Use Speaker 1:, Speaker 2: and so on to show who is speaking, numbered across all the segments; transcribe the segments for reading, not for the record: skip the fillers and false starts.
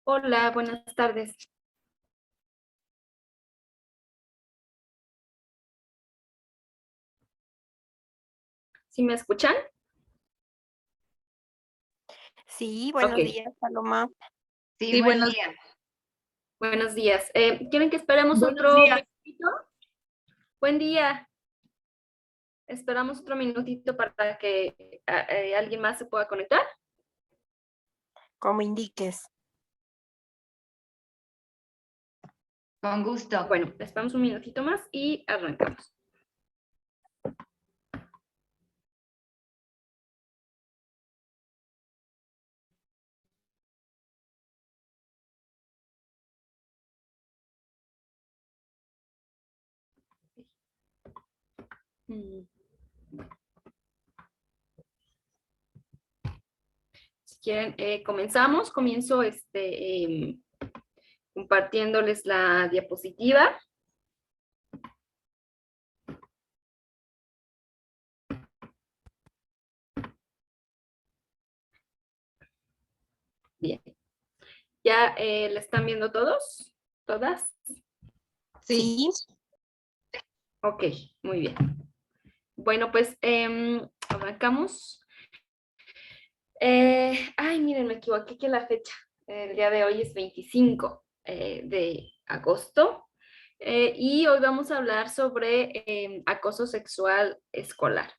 Speaker 1: Hola, buenas tardes. ¿Sí me escuchan?
Speaker 2: Sí,
Speaker 1: Ok.
Speaker 2: buenos días, Paloma.
Speaker 3: Sí,
Speaker 4: Sí,
Speaker 3: buen día.
Speaker 1: Buenos días. ¿Quieren que esperemos
Speaker 4: buenos
Speaker 1: otro
Speaker 4: días.
Speaker 1: minutito? Buen día. Esperamos otro minutito para que alguien más se pueda conectar.
Speaker 2: Como indiques.
Speaker 3: Con gusto.
Speaker 1: Bueno, esperamos un minutito más y arrancamos. Mm. Si quieren, comenzamos. Comienzo compartiéndoles la diapositiva. Bien. ¿Ya la están viendo todos? ¿Todas?
Speaker 2: Sí,
Speaker 1: Ok, muy bien. Bueno, pues arrancamos. Ay, miren, me equivoqué que la fecha. El día de hoy es 25 de agosto. Y hoy vamos a hablar sobre acoso sexual escolar.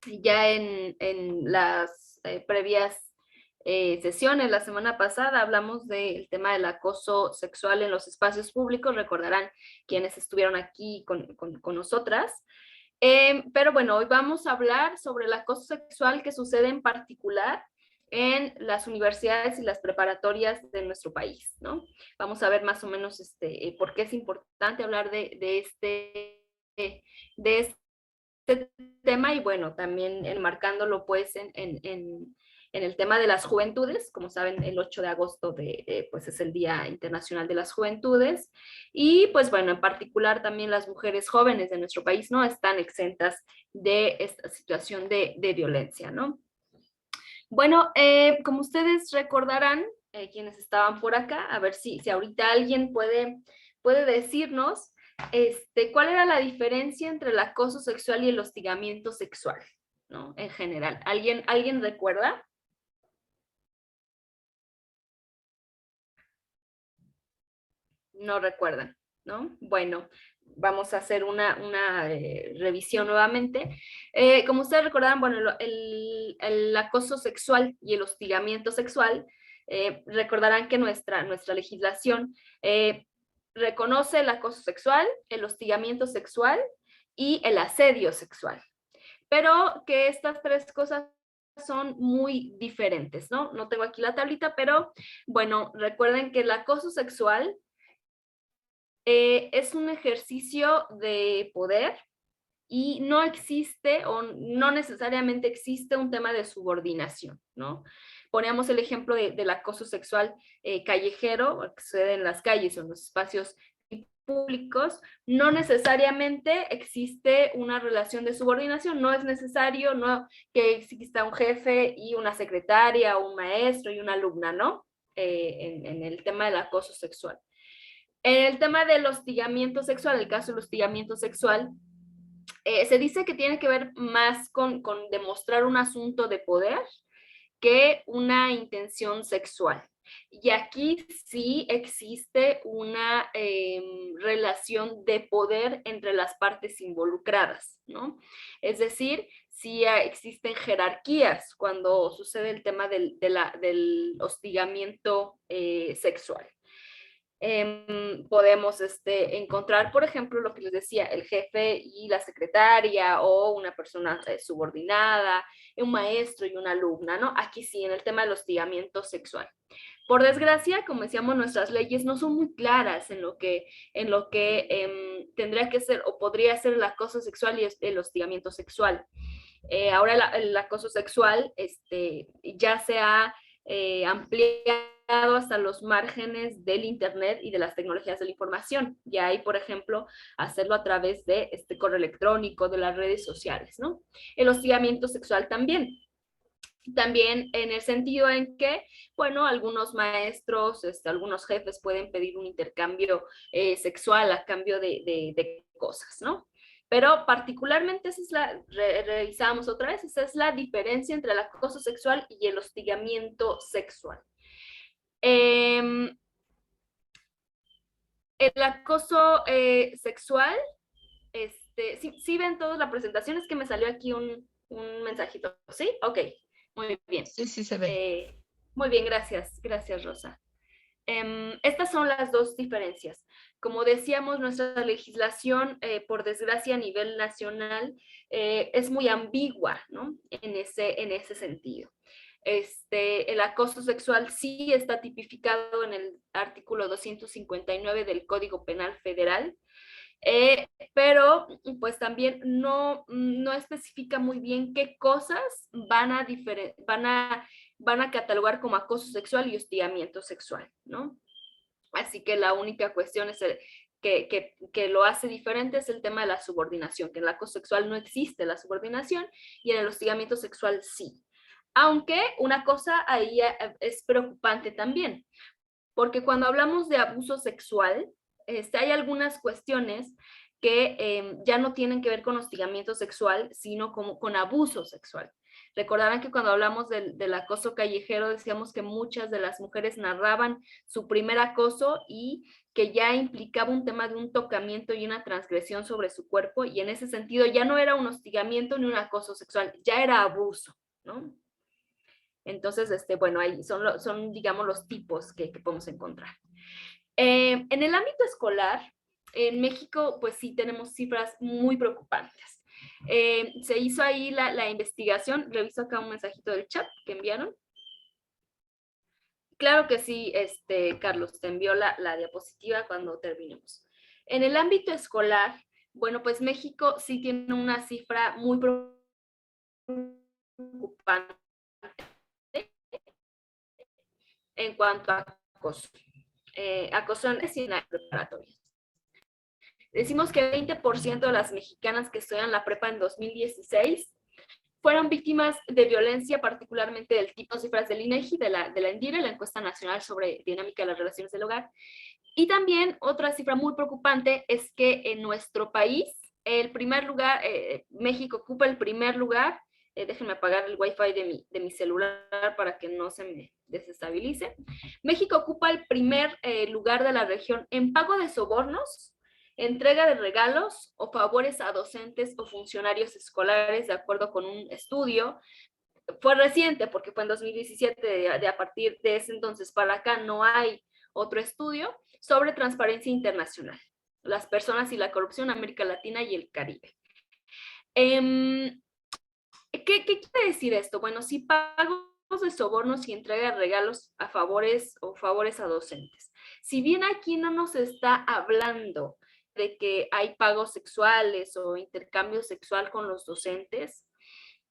Speaker 1: Ya en las previas sesiones, la semana pasada, hablamos del tema del acoso sexual en los espacios públicos. Recordarán quienes estuvieron aquí con nosotras. Pero bueno, hoy vamos a hablar sobre el acoso sexual que sucede en particular en las universidades y las preparatorias de nuestro país, ¿no? Vamos a ver más o menos por qué es importante hablar de este tema y bueno, también enmarcándolo pues en el tema de las juventudes. Como saben, el 8 de agosto pues es el Día Internacional de las Juventudes y pues bueno, en particular también las mujeres jóvenes de nuestro país no están exentas de esta situación de violencia, ¿no? Bueno, como ustedes recordarán, quienes estaban por acá, a ver si ahorita alguien puede decirnos cuál era la diferencia entre el acoso sexual y el hostigamiento sexual, ¿no? En general. ¿Alguien recuerda? No recuerdan, ¿no? Bueno, vamos a hacer una revisión nuevamente. Como ustedes recordarán, bueno, el acoso sexual y el hostigamiento sexual, recordarán que nuestra legislación reconoce el acoso sexual, el hostigamiento sexual y el asedio sexual, pero que estas tres cosas son muy diferentes, ¿no? No tengo aquí la tablita, pero bueno, recuerden que el acoso sexual es un ejercicio de poder y no existe o no necesariamente existe un tema de subordinación, ¿no? Poníamos el ejemplo del acoso sexual callejero, que sucede en las calles o en los espacios públicos. No necesariamente existe una relación de subordinación, no es necesario que exista un jefe y una secretaria, o un maestro y una alumna, ¿no? En el tema del acoso sexual. En el tema del hostigamiento sexual, el caso del hostigamiento sexual, se dice que tiene que ver más con demostrar un asunto de poder que una intención sexual. Y aquí sí existe una relación de poder entre las partes involucradas, ¿no? Es decir, sí existen jerarquías cuando sucede el tema del hostigamiento sexual. Podemos encontrar, por ejemplo, lo que les decía, el jefe y la secretaria o una persona subordinada, un maestro y una alumna, ¿no? Aquí sí, en el tema del hostigamiento sexual. Por desgracia, como decíamos, nuestras leyes no son muy claras en lo que tendría que ser o podría ser el acoso sexual y el hostigamiento sexual. Ahora el acoso sexual ya se ha ampliado hasta los márgenes del Internet y de las tecnologías de la información. Ya hay, por ejemplo, hacerlo a través de este correo electrónico, de las redes sociales, ¿no? El hostigamiento sexual también. También en el sentido en que, bueno, algunos maestros, algunos jefes pueden pedir un intercambio sexual a cambio de cosas, ¿no? Pero particularmente revisamos otra vez, esa es la diferencia entre el acoso sexual y el hostigamiento sexual. El acoso sexual, ¿sí ven todos la presentación? Es que me salió aquí un mensajito, ¿sí? Ok, muy bien.
Speaker 3: Sí, sí se ve.
Speaker 1: Muy bien, gracias Rosa. Estas son las dos diferencias. Como decíamos, nuestra legislación, por desgracia, a nivel nacional, es muy ambigua, ¿no? En ese sentido. El acoso sexual sí está tipificado en el artículo 259 del Código Penal Federal, pero pues también no especifica muy bien qué cosas van a catalogar como acoso sexual y hostigamiento sexual, ¿no? Así que la única cuestión es que lo hace diferente es el tema de la subordinación, que en el acoso sexual no existe la subordinación y en el hostigamiento sexual sí. Aunque una cosa ahí es preocupante también, porque cuando hablamos de abuso sexual, hay algunas cuestiones que ya no tienen que ver con hostigamiento sexual, sino como con abuso sexual. Recordarán que cuando hablamos del acoso callejero decíamos que muchas de las mujeres narraban su primer acoso y que ya implicaba un tema de un tocamiento y una transgresión sobre su cuerpo, y en ese sentido ya no era un hostigamiento ni un acoso sexual, ya era abuso, ¿no? Entonces, bueno, ahí son, digamos, los tipos que podemos encontrar. En el ámbito escolar, en México, pues sí tenemos cifras muy preocupantes. Se hizo ahí la investigación, reviso acá un mensajito del chat que enviaron. Claro que sí, Carlos, te envió la diapositiva cuando terminemos. En el ámbito escolar, Bueno, pues México sí tiene una cifra muy preocupante en cuanto a acoso. Acoso en preparatorias. Decimos que 20% de las mexicanas que estudian la prepa en 2016 fueron víctimas de violencia, particularmente del tipo cifras del INEGI, de la ENDIRE, la Encuesta Nacional sobre Dinámica de las Relaciones del Hogar. Y también otra cifra muy preocupante es que en nuestro país, el primer lugar, México ocupa el primer lugar. Déjenme apagar el wifi de mi celular para que no se me desestabilice. México ocupa el primer lugar de la región en pago de sobornos, entrega de regalos o favores a docentes o funcionarios escolares, de acuerdo con un estudio. Fue reciente porque fue en 2017, de a partir de ese entonces para acá no hay otro estudio sobre transparencia internacional, las personas y la corrupción en América Latina y el Caribe. ¿Qué quiere decir esto? Bueno, si pagos de sobornos y entrega de regalos a favores o favores a docentes. Si bien aquí no nos está hablando de que hay pagos sexuales o intercambio sexual con los docentes,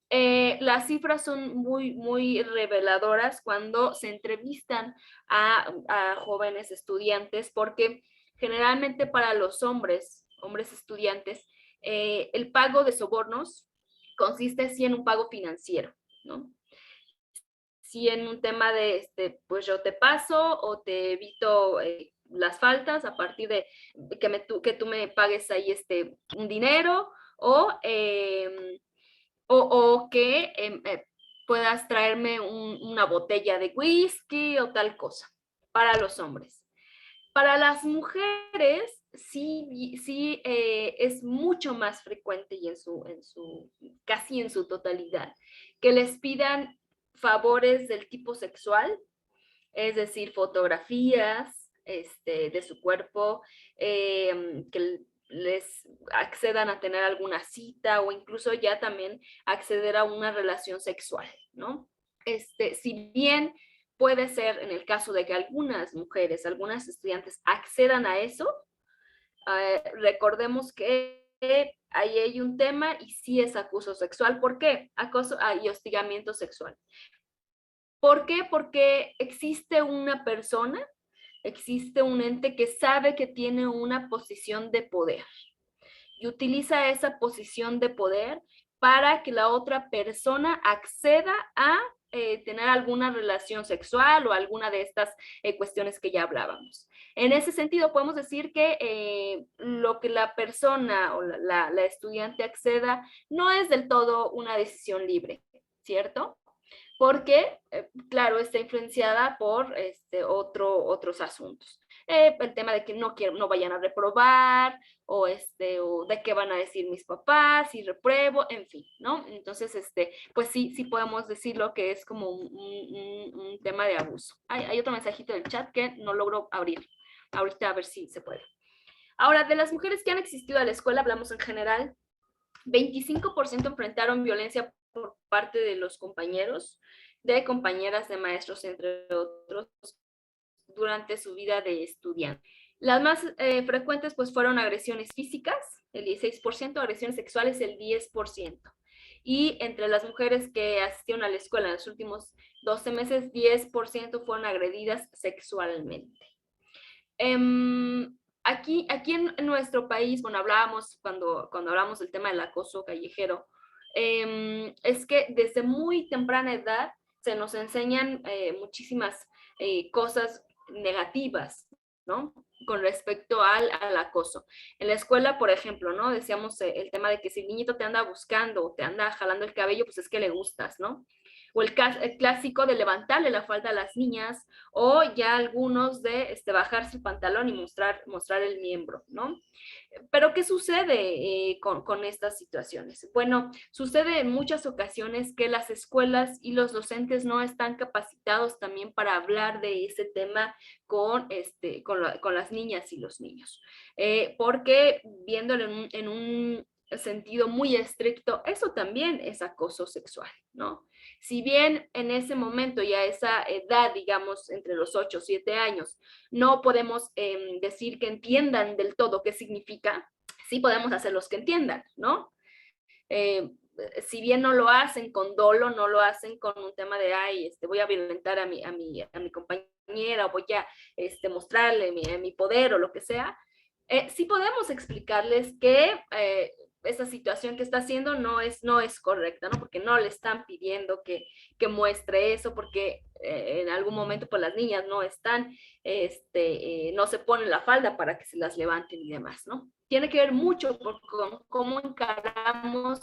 Speaker 1: las cifras son muy reveladoras cuando se entrevistan a jóvenes estudiantes, porque generalmente para los hombres estudiantes, el pago de sobornos consiste sí en un pago financiero, ¿no? Sí en un tema de, pues yo te paso o te evito las faltas a partir de que tú me pagues ahí un dinero o que puedas traerme una botella de whisky o tal cosa para los hombres. Para las mujeres sí es mucho más frecuente y casi en su totalidad que les pidan favores del tipo sexual, es decir, fotografías de su cuerpo, que les accedan a tener alguna cita o incluso ya también acceder a una relación sexual, ¿no? Si bien puede ser en el caso de que algunas mujeres, algunas estudiantes accedan a eso, recordemos que ahí hay un tema y sí es acoso sexual. ¿Por qué? Acoso y hostigamiento sexual. ¿Por qué? Porque existe una persona, existe un ente que sabe que tiene una posición de poder y utiliza esa posición de poder para que la otra persona acceda a tener alguna relación sexual o alguna de estas cuestiones que ya hablábamos. En ese sentido, podemos decir que lo que la persona o la estudiante acceda no es del todo una decisión libre, ¿cierto? Porque, claro, está influenciada por otros asuntos. El tema de que no vayan a reprobar, o de qué van a decir mis papás, si repruebo, en fin, ¿no? Entonces, pues sí podemos decirlo que es como un tema de abuso. Hay otro mensajito del chat que no logro abrir. Ahorita a ver si se puede. Ahora, de las mujeres que han existido a la escuela, hablamos en general, 25% enfrentaron violencia por parte de los compañeros, de compañeras, de maestros, entre otros, durante su vida de estudiante. Las más frecuentes pues fueron agresiones físicas, el 16%, agresiones sexuales, el 10%. Y entre las mujeres que asistieron a la escuela en los últimos 12 meses, 10% fueron agredidas sexualmente. Aquí en nuestro país, bueno, hablábamos cuando hablamos del tema del acoso callejero, es que desde muy temprana edad se nos enseñan muchísimas cosas negativas, ¿no? Con respecto al acoso. En la escuela, por ejemplo, ¿no? Decíamos el tema de que si el niñito te anda buscando o te anda jalando el cabello, pues es que le gustas, ¿no? O el clásico de levantarle la falda a las niñas, o ya algunos de bajarse el pantalón y mostrar el miembro, ¿no? Pero ¿qué sucede con estas situaciones? Bueno, sucede en muchas ocasiones que las escuelas y los docentes no están capacitados también para hablar de ese tema con las niñas y los niños. Porque viéndolo en un sentido muy estricto, eso también es acoso sexual, ¿no? Si bien en ese momento y a esa edad, digamos, entre los 8 o 7 años, no podemos decir que entiendan del todo qué significa, sí podemos hacerlos que entiendan, ¿no? Si bien no lo hacen con dolo, no lo hacen con un tema de, ay, voy a violentar a mi compañera, o voy a mostrarle mi poder o lo que sea, sí podemos explicarles que esa situación que está haciendo no es correcta, ¿no? Porque no le están pidiendo que muestre eso, porque en algún momento pues las niñas no están, no se ponen la falda para que se las levanten y demás, ¿no? Tiene que ver mucho con cómo encaramos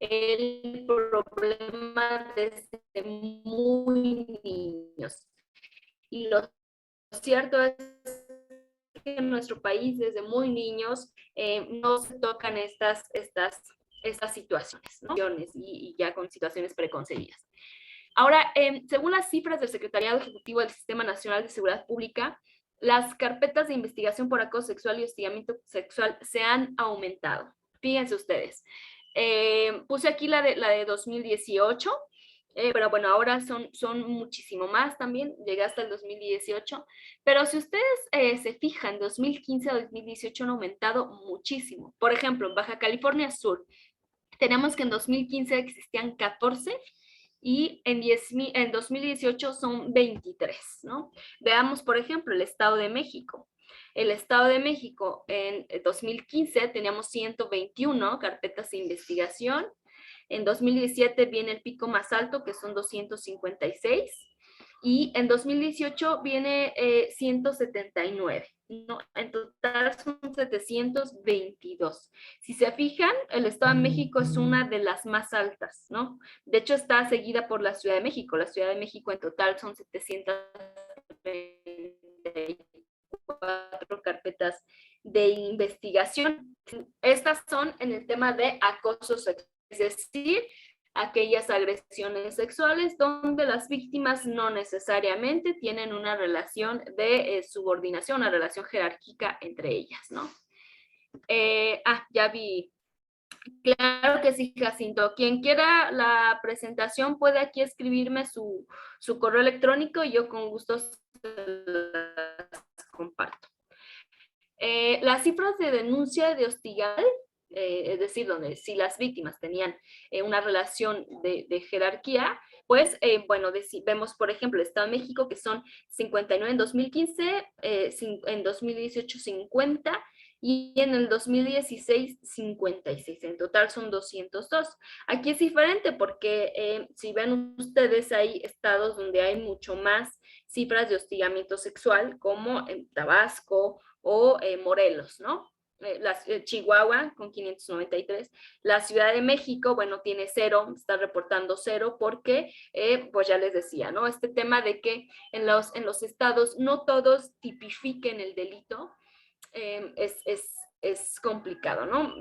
Speaker 1: el problema desde muy niños. Y lo cierto es que en nuestro país, desde muy niños, no se tocan estas situaciones, ¿no? Y ya con situaciones preconcebidas. Ahora, según las cifras del Secretariado Ejecutivo del Sistema Nacional de Seguridad Pública, las carpetas de investigación por acoso sexual y hostigamiento sexual se han aumentado. Fíjense ustedes. Puse aquí la de 2018, pero bueno, ahora son muchísimo más también, llega hasta el 2018, pero si ustedes se fijan, 2015 a 2018 han aumentado muchísimo. Por ejemplo, en Baja California Sur, tenemos que en 2015 existían 14 y en 2018 son 23, ¿no? Veamos, por ejemplo, el Estado de México. El Estado de México en 2015 teníamos 121 carpetas de investigación. En 2017 viene el pico más alto, que son 256. Y en 2018 viene 179, ¿no? En total son 722. Si se fijan, el Estado de México es una de las más altas, ¿no? De hecho, está seguida por la Ciudad de México. La Ciudad de México en total son 724 carpetas de investigación. Estas son en el tema de acoso sexual, es decir, aquellas agresiones sexuales donde las víctimas no necesariamente tienen una relación de subordinación, una relación jerárquica entre ellas, ¿no? Ya vi. Claro que sí, Jacinto. Quien quiera la presentación puede aquí escribirme su correo electrónico y yo con gusto se las comparto. Las cifras de denuncia de hostigamiento, es decir, donde si las víctimas tenían una relación de jerarquía, pues, bueno, vemos, por ejemplo, el Estado de México, que son 59 en 2015, en 2018 50, y en el 2016 56. En total son 202. Aquí es diferente porque si ven ustedes, hay estados donde hay mucho más cifras de hostigamiento sexual, como en Tabasco o Morelos, ¿no? Chihuahua con 593, la Ciudad de México, bueno, tiene 0, está reportando 0 porque, pues ya les decía, ¿no? Este tema de que en los estados no todos tipifiquen el delito, es complicado, ¿no?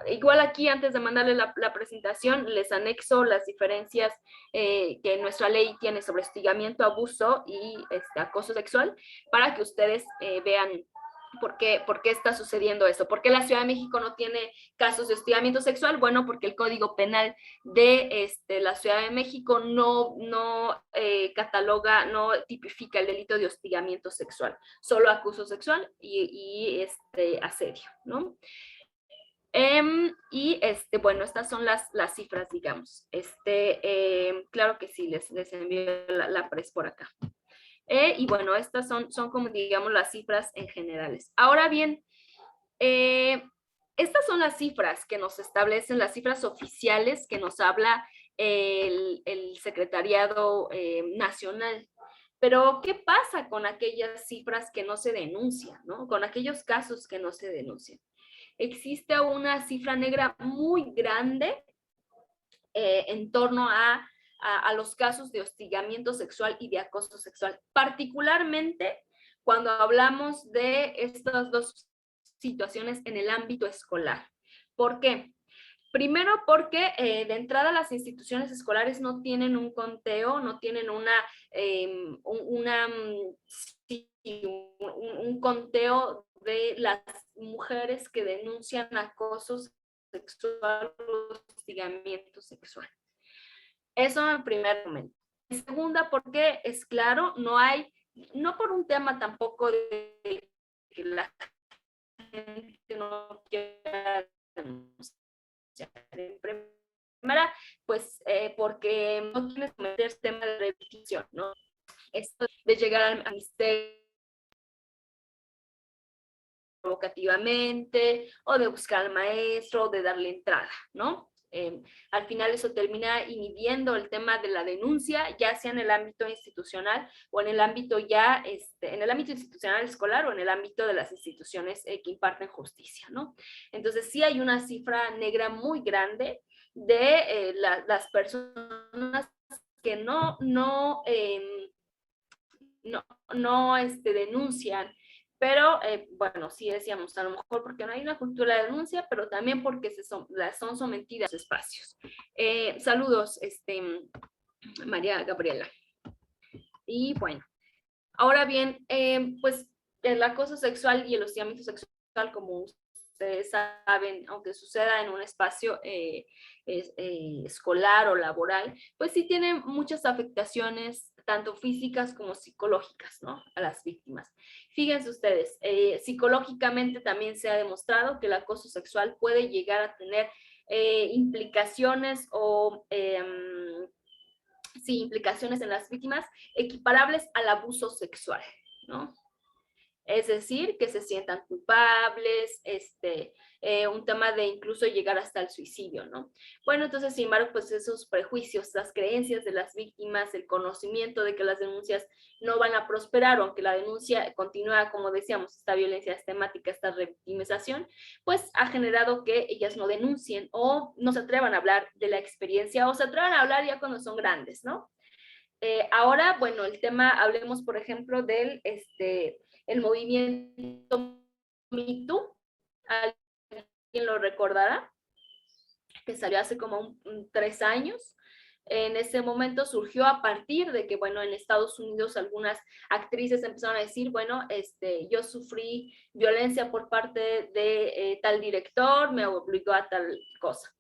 Speaker 1: Igual aquí, antes de mandarle la presentación, les anexo las diferencias que nuestra ley tiene sobre hostigamiento, abuso y acoso sexual, para que ustedes vean ¿por qué está sucediendo eso? ¿Por qué la Ciudad de México no tiene casos de hostigamiento sexual? Bueno, porque el Código Penal de la Ciudad de México no cataloga, no tipifica el delito de hostigamiento sexual, solo acoso sexual y asedio, ¿no? Bueno, estas son las cifras, digamos. Claro que sí, les envío la pres por acá. Y bueno, estas son como, digamos, las cifras en generales. Ahora bien, estas son las cifras que nos establecen, las cifras oficiales que nos habla el Secretariado Nacional. Pero, ¿qué pasa con aquellas cifras que no se denuncian, ¿no? Con aquellos casos que no se denuncian. Existe una cifra negra muy grande en torno a los casos de hostigamiento sexual y de acoso sexual, particularmente cuando hablamos de estas dos situaciones en el ámbito escolar. ¿Por qué? Primero porque de entrada las instituciones escolares no tienen un conteo, no tienen un conteo de las mujeres que denuncian acoso sexual o hostigamiento sexual. Eso en primer momento. En segunda, porque es claro, no por un tema tampoco de que la gente no quiera denunciar. En primera, pues porque no quieres cometer tema de repetición, ¿no? Esto de llegar al ministerio provocativamente, o de buscar al maestro, o de darle entrada, ¿no? Al final eso termina inhibiendo el tema de la denuncia, ya sea en el ámbito institucional o en el ámbito ya, en el ámbito institucional escolar o en el ámbito de las instituciones que imparten justicia, ¿no? Entonces sí hay una cifra negra muy grande de las personas que no denuncian, pero bueno, sí decíamos, a lo mejor porque no hay una cultura de denuncia, pero también porque son sometidas a los espacios. Saludos, María Gabriela. Y bueno, ahora bien, pues el acoso sexual y el hostigamiento sexual, como ustedes saben, aunque suceda en un espacio escolar o laboral, pues sí tiene muchas afectaciones, tanto físicas como psicológicas, ¿no? A las víctimas. Fíjense ustedes, psicológicamente también se ha demostrado que el acoso sexual puede llegar a tener implicaciones o implicaciones en las víctimas equiparables al abuso sexual, ¿no? Es decir, que se sientan culpables, un tema de incluso llegar hasta el suicidio, ¿no? Bueno, entonces, sin embargo, pues esos prejuicios, las creencias de las víctimas, el conocimiento de que las denuncias no van a prosperar, aunque la denuncia continúa, como decíamos, esta violencia sistemática, esta revictimización, pues ha generado que ellas no denuncien o no se atrevan a hablar de la experiencia o se atrevan a hablar ya cuando son grandes, ¿no? Ahora, bueno, el tema, hablemos, por ejemplo, del el movimiento Me Too. ¿Alguien lo recordará? Que salió hace como 3 años. En ese momento surgió a partir de que, bueno, en Estados Unidos algunas actrices empezaron a decir, bueno, yo sufrí violencia por parte de tal director, me obligó a tal cosa.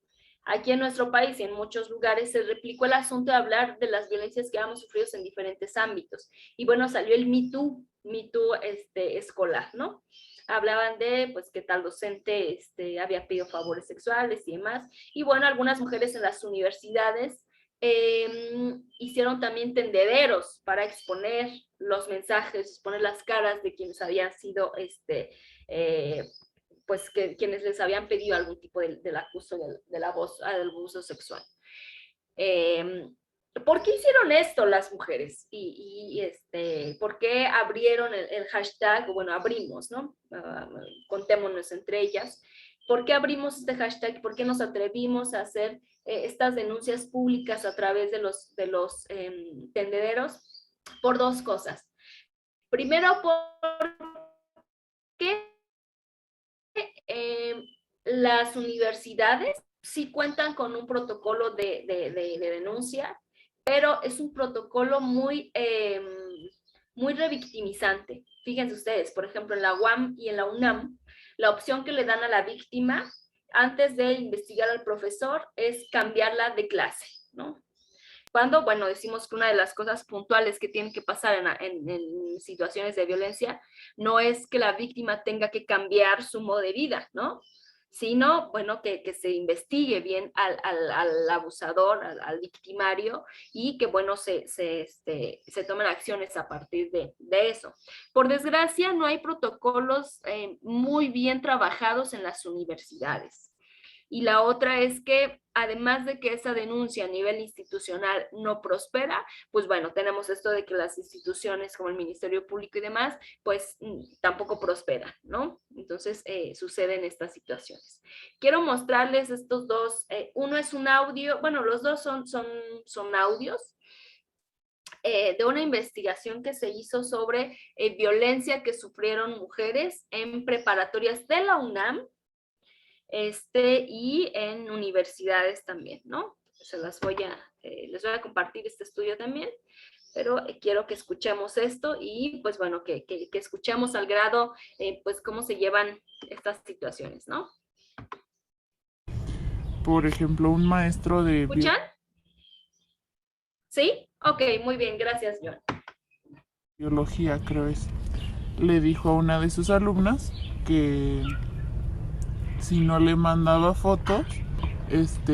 Speaker 1: Aquí en nuestro país y en muchos lugares se replicó el asunto de hablar de las violencias que habíamos sufrido en diferentes ámbitos. Y bueno, salió el Me Too escolar, ¿no? Hablaban de, pues, que tal docente había pedido favores sexuales y demás. Y bueno, algunas mujeres en las universidades hicieron también tendederos para exponer los mensajes, exponer las caras de quienes habían sido pues quienes les habían pedido algún tipo del acuso del abuso sexual. ¿Por qué hicieron esto las mujeres? ¿Por qué abrieron el hashtag? Bueno, abrimos, ¿no? Contémonos entre ellas. ¿Por qué abrimos este hashtag? ¿Por qué nos atrevimos a hacer estas denuncias públicas a través de los tendederos? Por 2 cosas. Primero, porque las universidades sí cuentan con un protocolo de denuncia, pero es un protocolo muy revictimizante. Fíjense ustedes, por ejemplo, en la UAM y en la UNAM, la opción que le dan a la víctima antes de investigar al profesor es cambiarla de clase, ¿no? Cuando, bueno, decimos que una de las cosas puntuales que tienen que pasar en situaciones de violencia no es que la víctima tenga que cambiar su modo de vida, ¿no? Sino, bueno, que se investigue bien al abusador, al victimario, y que, bueno, se tomen acciones a partir de eso. Por desgracia, no hay protocolos muy bien trabajados en las universidades. Y la otra es que, además de que esa denuncia a nivel institucional no prospera, pues bueno, tenemos esto de que las instituciones como el Ministerio Público y demás, pues tampoco prosperan, ¿no? Entonces suceden estas situaciones. Quiero mostrarles estos dos. Uno es un audio, bueno, los dos son audios de una investigación que se hizo sobre violencia que sufrieron mujeres en preparatorias de la UNAM, y en universidades también, ¿no? Les voy a compartir este estudio también, pero quiero que escuchemos esto y pues bueno, que escuchemos al grado, pues cómo se llevan estas situaciones, ¿no?
Speaker 4: Por ejemplo, un maestro de
Speaker 1: ¿Escuchan? ¿Sí? Ok, muy bien, gracias, John.
Speaker 4: biología, creo es. le dijo a una de sus alumnas que si no le mandaba fotos,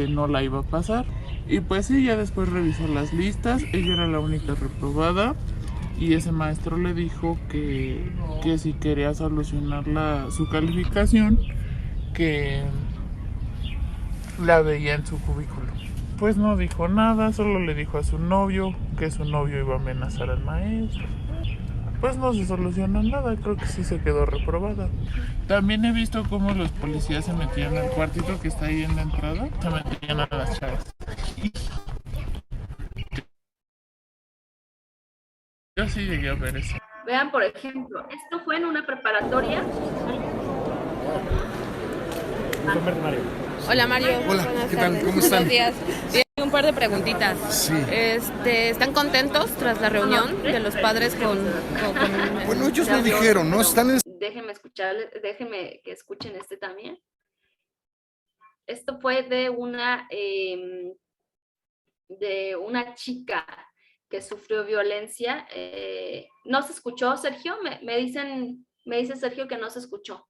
Speaker 4: no la iba a pasar. Y pues sí, ya después revisó las listas, ella era la única reprobada y ese maestro le dijo que si quería solucionar su calificación, que la veía en su cubículo. Pues no dijo nada, solo le dijo a su novio que su novio iba a amenazar al maestro. Pues no se solucionó nada, creo que sí se quedó reprobada. También he visto cómo los policías se metían al cuartito que está ahí en la entrada, se metían a las chavas. Yo sí llegué a ver eso.
Speaker 1: Vean, por ejemplo, esto fue en una preparatoria.
Speaker 5: Hola Mario.
Speaker 6: Hola,
Speaker 5: Buenas
Speaker 6: ¿qué tal?
Speaker 5: tardes.
Speaker 6: ¿Cómo están?
Speaker 5: Buenos días. Bien, un par de preguntitas.
Speaker 6: Sí.
Speaker 5: ¿Están contentos tras la reunión de los padres con
Speaker 6: Bueno, ellos me dijeron, ¿no? Están en...
Speaker 1: Déjenme que escuchen este también. Esto fue de una chica que sufrió violencia. ¿No se escuchó, Sergio? Me dice Sergio que no se escuchó.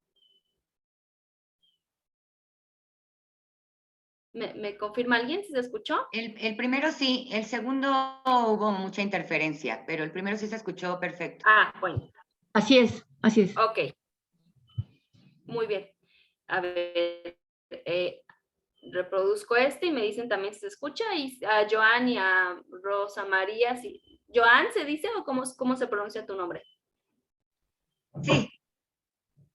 Speaker 1: ¿Me confirma alguien si se escuchó?
Speaker 3: El primero sí, el segundo hubo mucha interferencia, pero el primero sí se escuchó perfecto.
Speaker 1: Ah, bueno.
Speaker 7: Así es, así es.
Speaker 1: Ok. Muy bien. A ver, reproduzco y me dicen también si se escucha, y a Joan y a Rosa María, si... ¿Joan se dice o cómo se pronuncia tu nombre?
Speaker 3: Sí.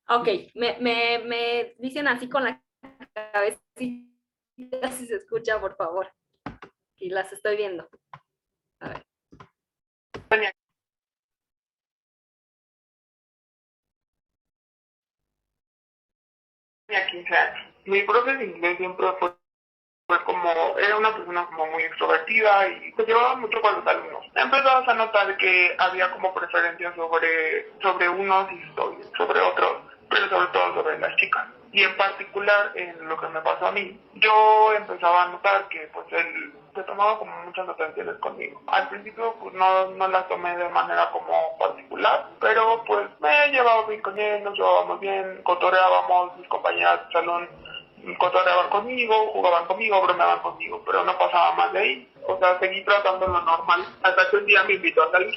Speaker 1: Ok, me dicen así con la cabeza si se escucha, por favor. Y las estoy viendo. A ver.
Speaker 8: Tenía 15 años. Mi profe de inglés siempre fue como, era una persona como muy extrovertida y se llevaba mucho con los alumnos. Empezamos a notar que había como preferencias sobre unos y sobre otros, pero sobre todo sobre las chicas. Y en particular, en lo que me pasó a mí, yo empezaba a notar que pues él se tomaba como muchas atenciones conmigo. Al principio pues no las tomé de manera como particular, pero pues me llevaba bien con él, nos llevábamos bien, cotorreábamos, mis compañeras de salón cotorreaban conmigo, jugaban conmigo, bromeaban conmigo, pero no pasaba más de ahí. O sea, seguí tratándolo normal hasta que un día me invitó a salir.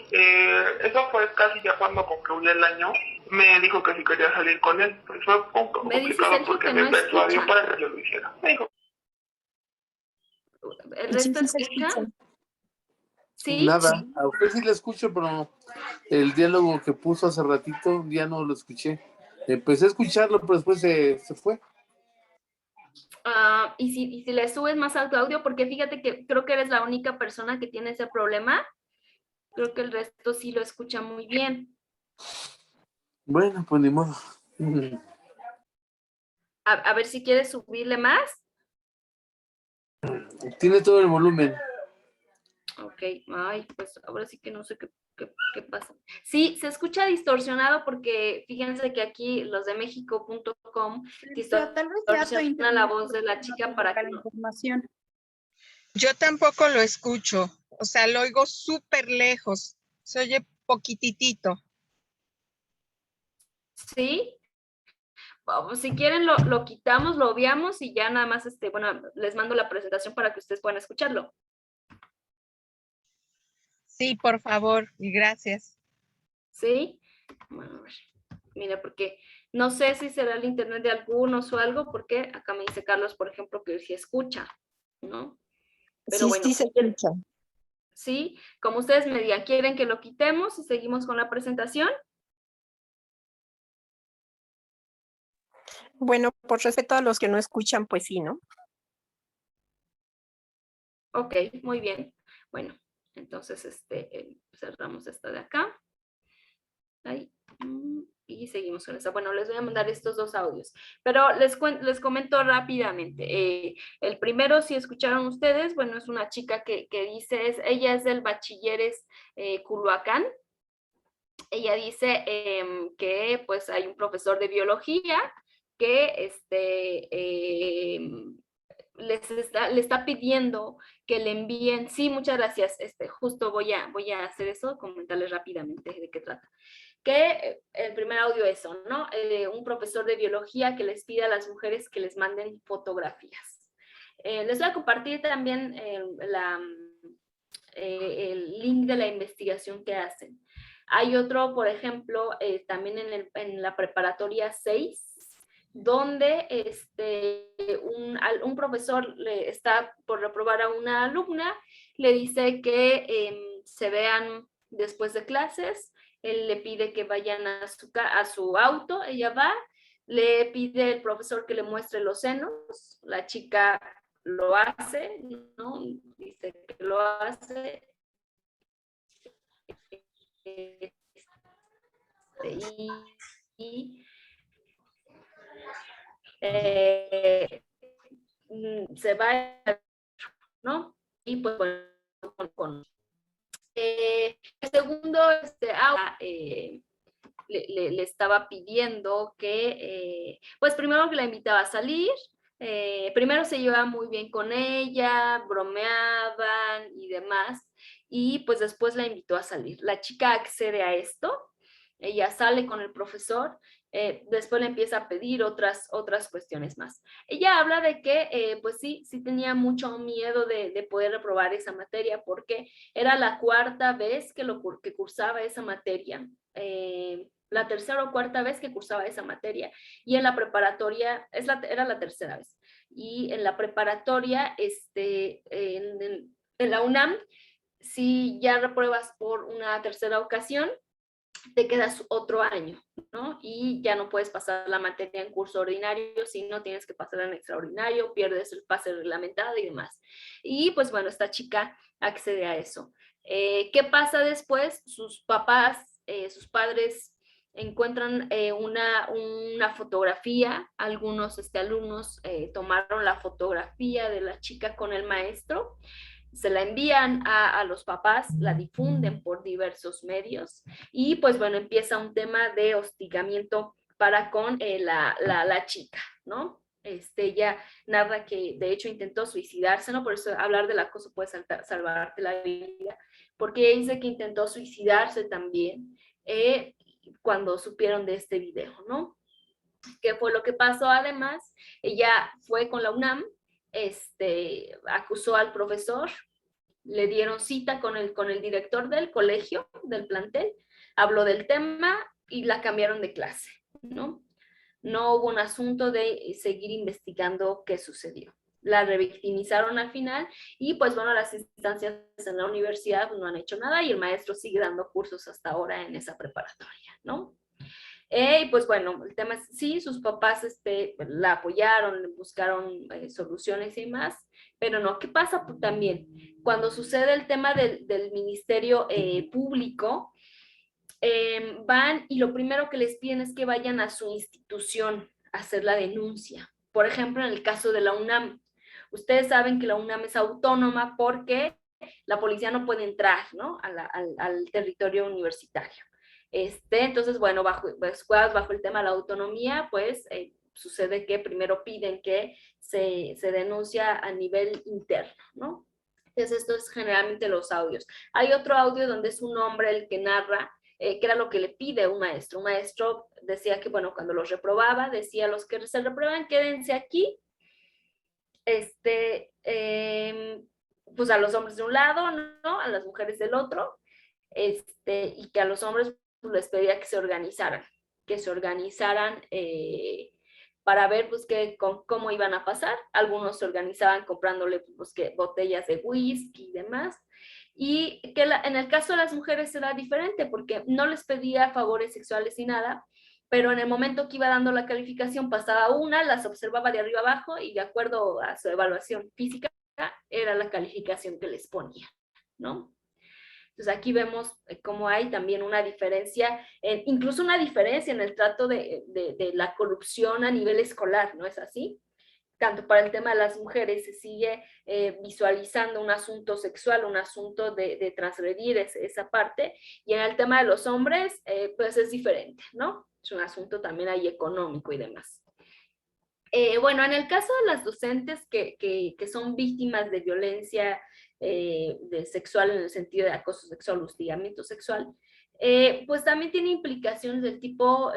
Speaker 8: Eso fue casi ya cuando concluyó el año. Me dijo que si quería salir con él. Pues fue un poco complicado porque me persuadió para que yo lo hiciera. Me dijo.
Speaker 1: ¿El resto escucha? ¿Sí?
Speaker 9: Nada, a usted sí le escucho, pero el diálogo que puso hace ratito ya no lo escuché. Empecé a escucharlo, pero después se fue.
Speaker 1: Y si le subes más alto audio, porque fíjate que creo que eres la única persona que tiene ese problema, creo que el resto sí lo escucha muy bien.
Speaker 9: Bueno, pues ni modo.
Speaker 1: A ver si quieres subirle más.
Speaker 9: Tiene todo el volumen.
Speaker 1: Ok, ay, pues ahora sí que no sé qué pasa. Sí, se escucha distorsionado porque fíjense que aquí los de México.com distorsionan la voz de la chica para que no.
Speaker 2: Yo tampoco lo escucho, o sea, lo oigo súper lejos, se oye poquititito.
Speaker 1: Sí, si quieren lo quitamos, lo obviamos y ya nada más, bueno, les mando la presentación para que ustedes puedan escucharlo.
Speaker 2: Sí, por favor, y gracias.
Speaker 1: ¿Sí? Bueno, a ver. Mira, porque no sé si será el internet de algunos o algo, porque acá me dice Carlos, por ejemplo, que sí escucha, ¿no? Pero
Speaker 2: Sí,
Speaker 1: bueno,
Speaker 2: sí se escucha.
Speaker 1: sí, como ustedes me digan, ¿quieren que lo quitemos y seguimos con la presentación?
Speaker 2: Bueno, por respeto a los que no escuchan, pues sí, ¿no?
Speaker 1: Ok, muy bien. Bueno, entonces cerramos esta de acá. Ahí. Y seguimos con esta. Bueno, les voy a mandar estos dos audios, pero les comento rápidamente. El primero, si escucharon ustedes, bueno, es una chica que dice, ella es del Bachilleres Culhuacán. Ella dice que pues hay un profesor de biología que le está pidiendo que le envíen, sí, muchas gracias, justo voy a hacer eso, comentarles rápidamente de qué trata. Que el primer audio eso, ¿no? Un profesor de biología que les pide a las mujeres que les manden fotografías. Les voy a compartir también el link de la investigación que hacen. Hay otro, por ejemplo, también en la preparatoria 6, donde un profesor está por reprobar a una alumna, le dice que se vean después de clases, él le pide que vayan a su auto, ella va, le pide el profesor que le muestre los senos, la chica lo hace, ¿no? Dice que lo hace. Y se va, ¿no? Y pues bueno, el segundo, le estaba pidiendo que, pues primero que la invitaba a salir, primero se llevaba muy bien con ella, bromeaban y demás, y pues después la invitó a salir. La chica accede a esto, ella sale con el profesor, después le empieza a pedir otras cuestiones más. Ella habla de que, pues sí tenía mucho miedo de poder reprobar esa materia, porque era la cuarta vez que cursaba esa materia, la tercera o cuarta vez que cursaba esa materia, y en la preparatoria, era la tercera vez, y en la preparatoria, en la UNAM, si ya repruebas por una tercera ocasión, te quedas otro año, ¿no? Y ya no puedes pasar la materia en curso ordinario, sino tienes que pasar en extraordinario, pierdes el pase reglamentado y demás. Y pues bueno, esta chica accede a eso. ¿Qué pasa después? Sus padres encuentran una fotografía, algunos alumnos tomaron la fotografía de la chica con el maestro, se la envían a los papás, la difunden por diversos medios y pues bueno, empieza un tema de hostigamiento para con la chica, ¿no? Ella narra que de hecho intentó suicidarse, ¿no? Por eso hablar del acoso puede salvarte la vida, porque ella dice que intentó suicidarse también cuando supieron de este video, ¿no? ¿Qué fue lo que pasó? Además, ella fue con la UNAM, acusó al profesor, le dieron cita con el director del colegio, del plantel, habló del tema y la cambiaron de clase, ¿no? No hubo un asunto de seguir investigando qué sucedió. La revictimizaron al final y pues bueno, las instancias en la universidad no han hecho nada y el maestro sigue dando cursos hasta ahora en esa preparatoria, ¿no? Y pues bueno, el tema es, sí, sus papás la apoyaron, buscaron soluciones y más, pero no, ¿qué pasa también? Cuando sucede el tema del Ministerio Público, van y lo primero que les piden es que vayan a su institución a hacer la denuncia. Por ejemplo, en el caso de la UNAM, ustedes saben que la UNAM es autónoma porque la policía no puede entrar, ¿no? al territorio universitario. Entonces, bueno, bajo el tema de la autonomía, pues sucede que primero piden que se denuncia a nivel interno, ¿no? Entonces, esto es generalmente los audios. Hay otro audio donde es un hombre el que narra, que era lo que le pide un maestro. Un maestro decía que, bueno, cuando los reprobaba, decía, los que se reprueban, quédense aquí, pues a los hombres de un lado, ¿no? A las mujeres del otro, y que a los hombres pues, les pedía que se organizaran para ver pues, cómo iban a pasar. Algunos se organizaban comprándole pues, botellas de whisky y demás. Y que en el caso de las mujeres era diferente porque no les pedía favores sexuales ni nada, pero en el momento que iba dando la calificación pasaba una, las observaba de arriba abajo y de acuerdo a su evaluación física era la calificación que les ponía, ¿no? Entonces aquí vemos cómo hay también una diferencia, incluso una diferencia en el trato de la corrupción a nivel escolar, ¿no es así? Tanto para el tema de las mujeres se sigue visualizando un asunto sexual, un asunto de transgredir esa parte, y en el tema de los hombres, pues es diferente, ¿no? Es un asunto también ahí económico y demás. Bueno, en el caso de las docentes que son víctimas de violencia sexual en el sentido de acoso sexual, hostigamiento sexual, pues también tiene implicaciones del tipo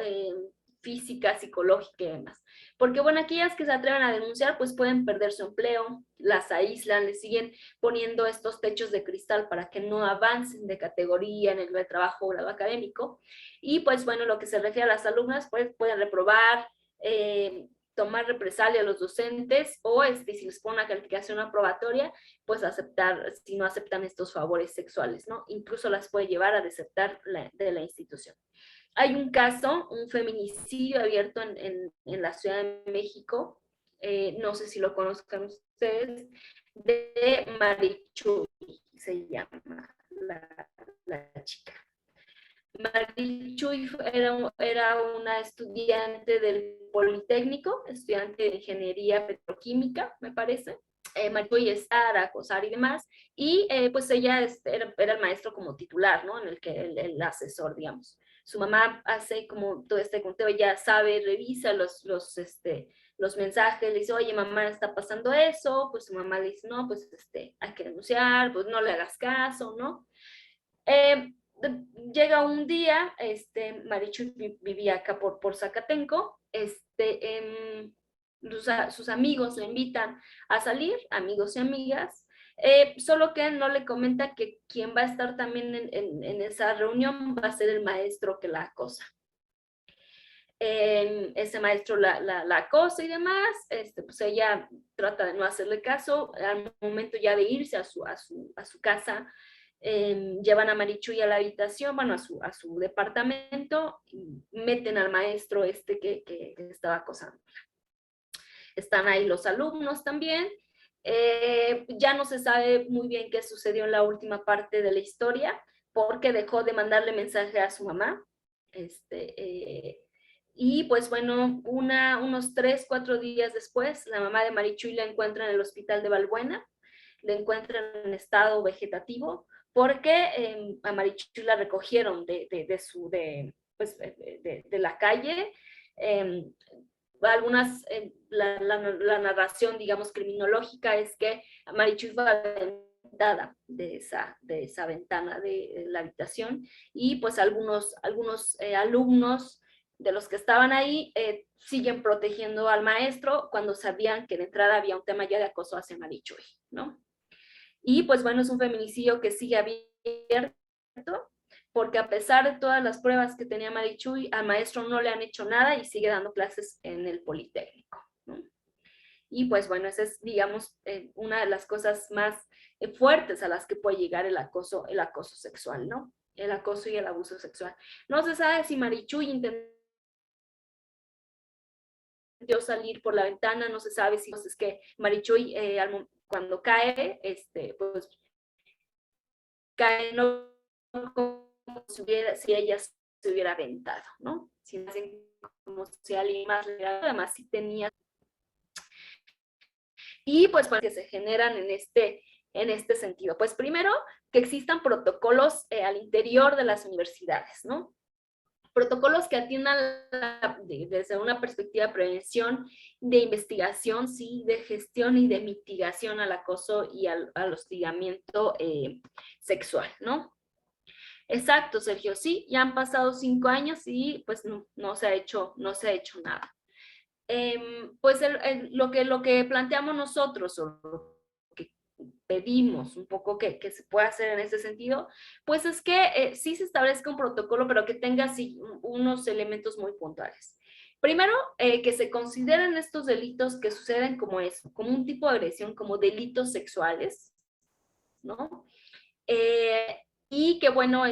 Speaker 1: física, psicológica y demás. Porque bueno, aquellas que se atreven a denunciar pues pueden perder su empleo, las aíslan, les siguen poniendo estos techos de cristal para que no avancen de categoría en el trabajo o grado académico. Y pues bueno, lo que se refiere a las alumnas, pues pueden reprobar, tomar represalia a los docentes o si les pone una calificación aprobatoria, pues aceptar, si no aceptan estos favores sexuales, ¿no? Incluso las puede llevar a desertar de la institución. Hay un caso, un feminicidio abierto en la Ciudad de México, no sé si lo conozcan ustedes, de Marichuy, se llama la chica. Marichuy era una estudiante del Politécnico, estudiante de Ingeniería Petroquímica, me parece. Marichuy estar, acosar y demás, y pues ella era el maestro como titular, ¿no? En el que el asesor, digamos. Su mamá hace como todo este conteo, ya sabe, revisa los mensajes, le dice, oye, mamá, está pasando eso, pues su mamá le dice, no, pues hay que denunciar, pues no le hagas caso, ¿no? Llega un día, Marichuy vivía acá por Zacatenco, sus amigos le invitan a salir, amigos y amigas, solo que no le comenta que quien va a estar también en esa reunión va a ser el maestro que la acosa. Ese maestro la acosa y demás, pues ella trata de no hacerle caso, al momento ya de irse a su casa, llevan a Marichuy a la habitación, bueno, a su departamento, y meten al maestro que estaba acosando. Están ahí los alumnos también. Ya no se sabe muy bien qué sucedió en la última parte de la historia, porque dejó de mandarle mensaje a su mamá. Y pues bueno, unos 3, 4 días después, la mamá de Marichuy la encuentra en el hospital de Valbuena, la encuentra en estado vegetativo, porque a Marichuy la recogieron de la calle. La narración, digamos, criminológica es que Marichuy fue aventada de esa ventana de la habitación, y pues algunos alumnos de los que estaban ahí siguen protegiendo al maestro cuando sabían que de entrada había un tema ya de acoso hacia Marichuy, ¿no? Y pues bueno, es un feminicidio que sigue abierto, porque a pesar de todas las pruebas que tenía Marichuy, al maestro no le han hecho nada y sigue dando clases en el Politécnico, ¿no? Y pues bueno, esa es, digamos, una de las cosas más fuertes a las que puede llegar el acoso sexual, ¿no? El acoso y el abuso sexual. No se sabe si Marichuy intentó salir por la ventana, no se sabe si es que Marichuy cuando cae, pues cae no como si ella se hubiera aventado, ¿no? Como si alguien más le hubiera, además sí tenía. Y pues para que se generan en este sentido. Pues primero, que existan protocolos al interior de las universidades, ¿no? Protocolos que atiendan desde una perspectiva de prevención, de investigación, sí, de gestión y de mitigación al acoso y al hostigamiento sexual, ¿no? Exacto, Sergio, sí, ya han pasado 5 años y pues no se ha hecho nada. Pues lo que planteamos nosotros, o lo que pedimos un poco que se pueda hacer en ese sentido, pues es que sí se establezca un protocolo, pero que tenga sí, unos elementos muy puntuales. Primero, que se consideren estos delitos que suceden como eso, como un tipo de agresión, como delitos sexuales, ¿no? Y que bueno,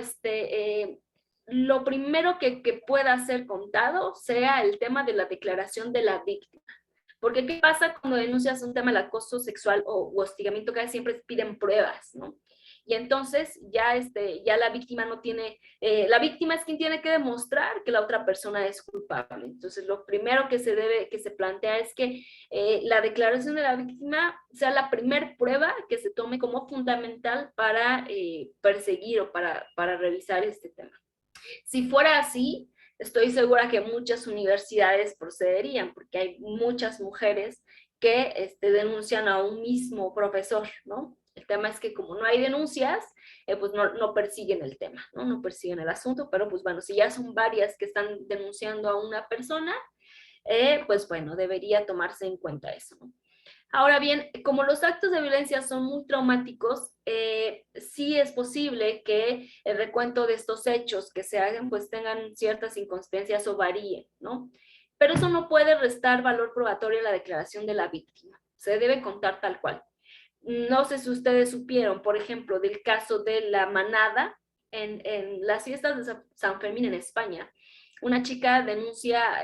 Speaker 1: lo primero que pueda ser contado sea el tema de la declaración de la víctima. Porque ¿qué pasa cuando denuncias un tema de acoso sexual o hostigamiento? Que siempre piden pruebas, ¿no? Y entonces ya la víctima no tiene, la víctima es quien tiene que demostrar que la otra persona es culpable. Entonces lo primero que se plantea es que la declaración de la víctima sea la primer prueba que se tome como fundamental para perseguir o para revisar este tema. Si fuera así, estoy segura que muchas universidades procederían, porque hay muchas mujeres que denuncian a un mismo profesor, ¿no? El tema es que como no hay denuncias, pues no persiguen el tema, ¿no? No persiguen el asunto, pero pues bueno, si ya son varias que están denunciando a una persona, pues bueno, debería tomarse en cuenta eso, ¿no? Ahora bien, como los actos de violencia son muy traumáticos, sí es posible que el recuento de estos hechos que se hagan pues tengan ciertas inconsistencias o varíen, ¿no? Pero eso no puede restar valor probatorio a la declaración de la víctima. Se debe contar tal cual. No sé si ustedes supieron, por ejemplo, del caso de la manada en las fiestas de San Fermín en España. Una chica denuncia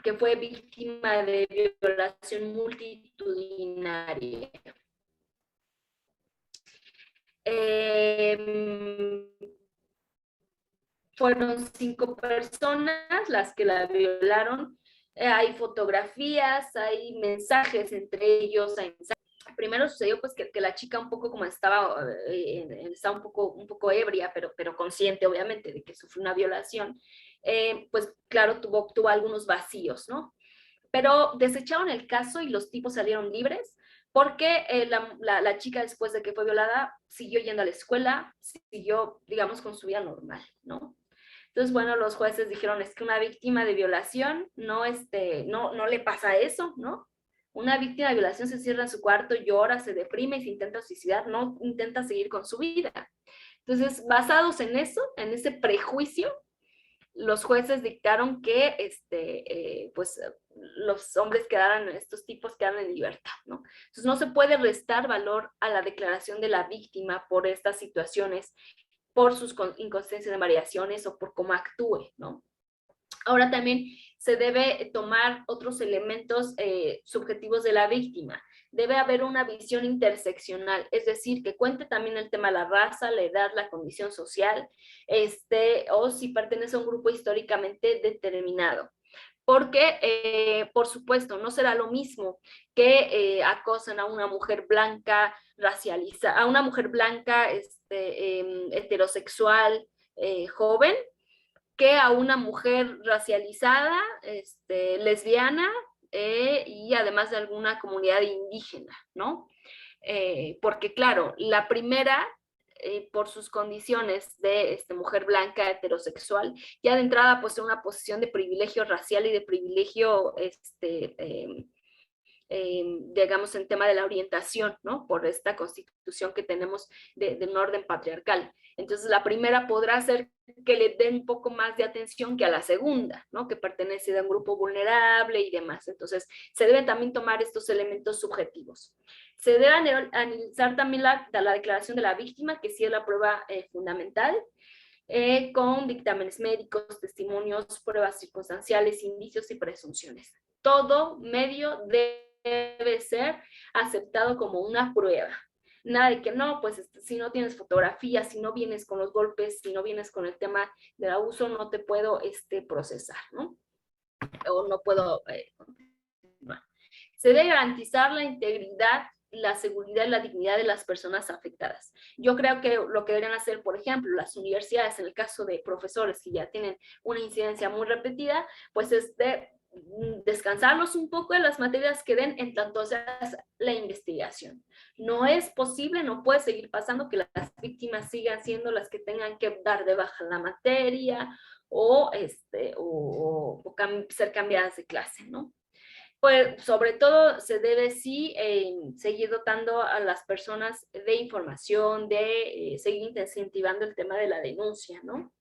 Speaker 1: que fue víctima de violación multitudinaria. Fueron 5 personas las que la violaron. Hay fotografías, hay mensajes entre ellos. Primero sucedió pues que la chica un poco como estaba un poco ebria, pero consciente obviamente de que sufrió una violación, pues claro, tuvo algunos vacíos, ¿no? Pero desecharon el caso y los tipos salieron libres porque la chica después de que fue violada siguió yendo a la escuela, siguió, digamos, con su vida normal, ¿no? Entonces, bueno, los jueces dijeron, es que una víctima de violación no le pasa eso, ¿no? Una víctima de violación se cierra en su cuarto, llora, se deprime y se intenta suicidar, no intenta seguir con su vida. Entonces, basados en eso, en ese prejuicio, los jueces dictaron que pues los hombres estos tipos quedaron en libertad, ¿no? Entonces no se puede restar valor a la declaración de la víctima por estas situaciones, por sus inconsistencias de variaciones o por cómo actúe, ¿no? Ahora también se debe tomar otros elementos subjetivos de la víctima. Debe haber una visión interseccional, es decir, que cuente también el tema de la raza, la edad, la condición social, o si pertenece a un grupo históricamente determinado. Porque, por supuesto, no será lo mismo que acosen a una mujer blanca racializada, a una mujer blanca heterosexual joven, que a una mujer racializada, lesbiana, y además de alguna comunidad indígena, ¿no? Porque claro, la primera, por sus condiciones de mujer blanca heterosexual, ya de entrada pues en una posición de privilegio racial y de privilegio digamos, en tema de la orientación, ¿no? Por esta constitución que tenemos de un orden patriarcal. Entonces, la primera podrá ser que le den un poco más de atención que a la segunda, ¿no? Que pertenece a un grupo vulnerable y demás. Entonces, se deben también tomar estos elementos subjetivos. Se debe analizar también la declaración de la víctima, que sí es la prueba fundamental, con dictámenes médicos, testimonios, pruebas circunstanciales, indicios y presunciones. Todo medio debe ser aceptado como una prueba. Nada de que no, pues si no tienes fotografías, si no vienes con los golpes, si no vienes con el tema del abuso, no te puedo procesar, ¿no? O no puedo... bueno. Se debe garantizar la integridad, la seguridad y la dignidad de las personas afectadas. Yo creo que lo que deberían hacer, por ejemplo, las universidades, en el caso de profesores que ya tienen una incidencia muy repetida, pues es de descansarlos un poco de las materias que den en tanto sea la investigación. No es posible, no puede seguir pasando que las víctimas sigan siendo las que tengan que dar de baja la materia o ser cambiadas de clase, ¿no? Pues sobre todo se debe sí seguir dotando a las personas de información, de seguir incentivando el tema de la denuncia, ¿no?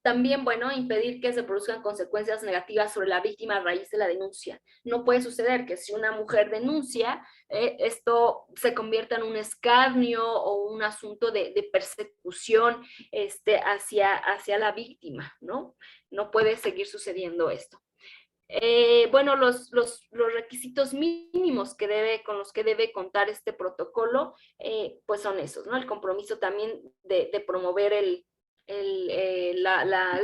Speaker 1: También, bueno, impedir que se produzcan consecuencias negativas sobre la víctima a raíz de la denuncia. No puede suceder que si una mujer denuncia, esto se convierta en un escarnio o un asunto de persecución hacia la víctima, ¿no? No puede seguir sucediendo esto. Bueno, los requisitos mínimos con los que debe contar este protocolo, pues son esos, ¿no? El compromiso también de promover el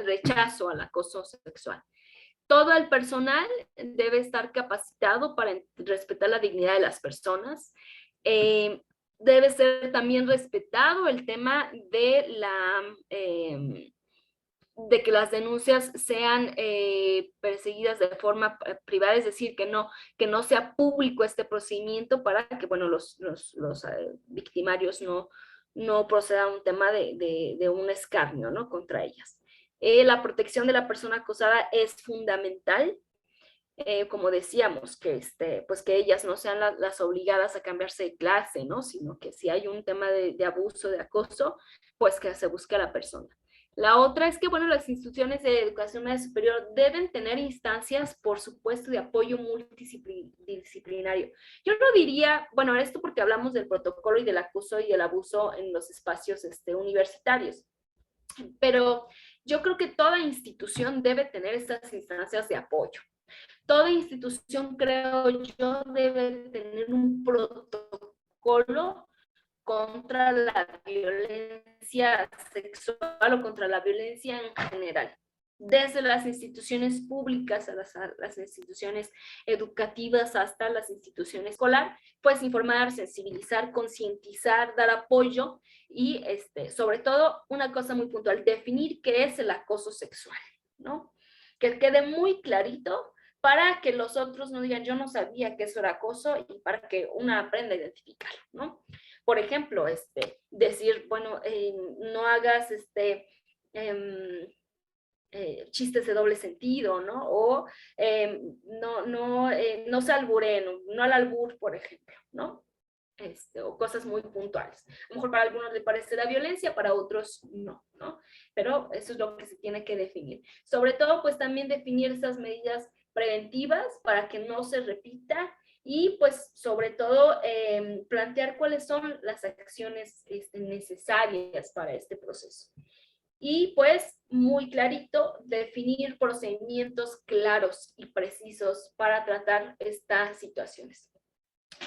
Speaker 1: rechazo al acoso sexual. Todo el personal debe estar capacitado para respetar la dignidad de las personas. Debe ser también respetado el tema de de que las denuncias sean perseguidas de forma privada, es decir, que no sea público este procedimiento para que, bueno, los victimarios no procedan a un tema de un escarnio, ¿no?, contra ellas. La protección de la persona acosada es fundamental. Como decíamos, que, pues que ellas no sean las obligadas a cambiarse de clase, ¿no?, sino que si hay un tema de abuso, de acoso, pues que se busque a la persona. La otra es que, bueno, las instituciones de educación media superior deben tener instancias, por supuesto, de apoyo multidisciplinario. Yo no diría, bueno, esto porque hablamos del protocolo y del acoso y del abuso en los espacios universitarios, pero yo creo que toda institución debe tener estas instancias de apoyo. Toda institución, creo yo, debe tener un protocolo contra la violencia sexual o contra la violencia en general. Desde las instituciones públicas a las instituciones educativas hasta las instituciones escolares, pues informar, sensibilizar, concientizar, dar apoyo y sobre todo una cosa muy puntual, definir qué es el acoso sexual, ¿no? Que quede muy clarito para que los otros no digan yo no sabía que eso era acoso y para que uno aprenda a identificarlo, ¿no? Por ejemplo, decir, bueno, no hagas chistes de doble sentido, ¿no? O no se alburen, no al albur, por ejemplo, ¿no? O cosas muy puntuales. A lo mejor para algunos les parece la violencia, para otros no, ¿no? Pero eso es lo que se tiene que definir. Sobre todo, pues también definir esas medidas preventivas para que no se repita y pues sobre todo plantear cuáles son las acciones necesarias para este proceso. Y pues muy clarito definir procedimientos claros y precisos para tratar estas situaciones.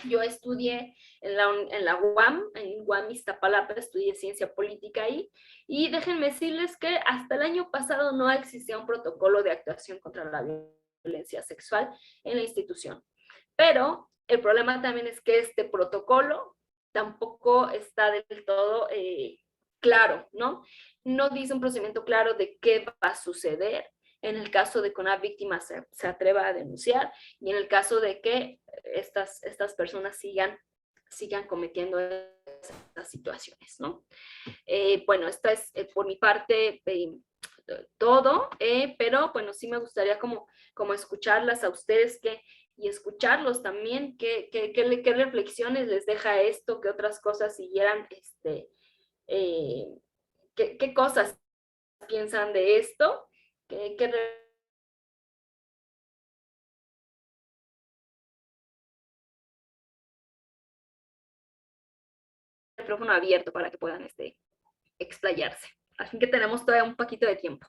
Speaker 1: Yo estudié en la UAM, en UAM Iztapalapa, estudié ciencia política ahí, y déjenme decirles que hasta el año pasado no existía un protocolo de actuación contra la violencia sexual en la institución. Pero el problema también es que este protocolo tampoco está del todo claro, ¿no? No dice un procedimiento claro de qué va a suceder en el caso de que una víctima se atreva a denunciar y en el caso de que estas personas sigan cometiendo estas situaciones, ¿no? Bueno, esta es por mi parte todo, pero bueno, sí me gustaría como escucharlas a ustedes y escucharlos también, qué reflexiones les deja esto, qué otras cosas siguieran, qué cosas piensan de esto, micrófono abierto para que puedan explayarse. Así que tenemos todavía un poquito de tiempo.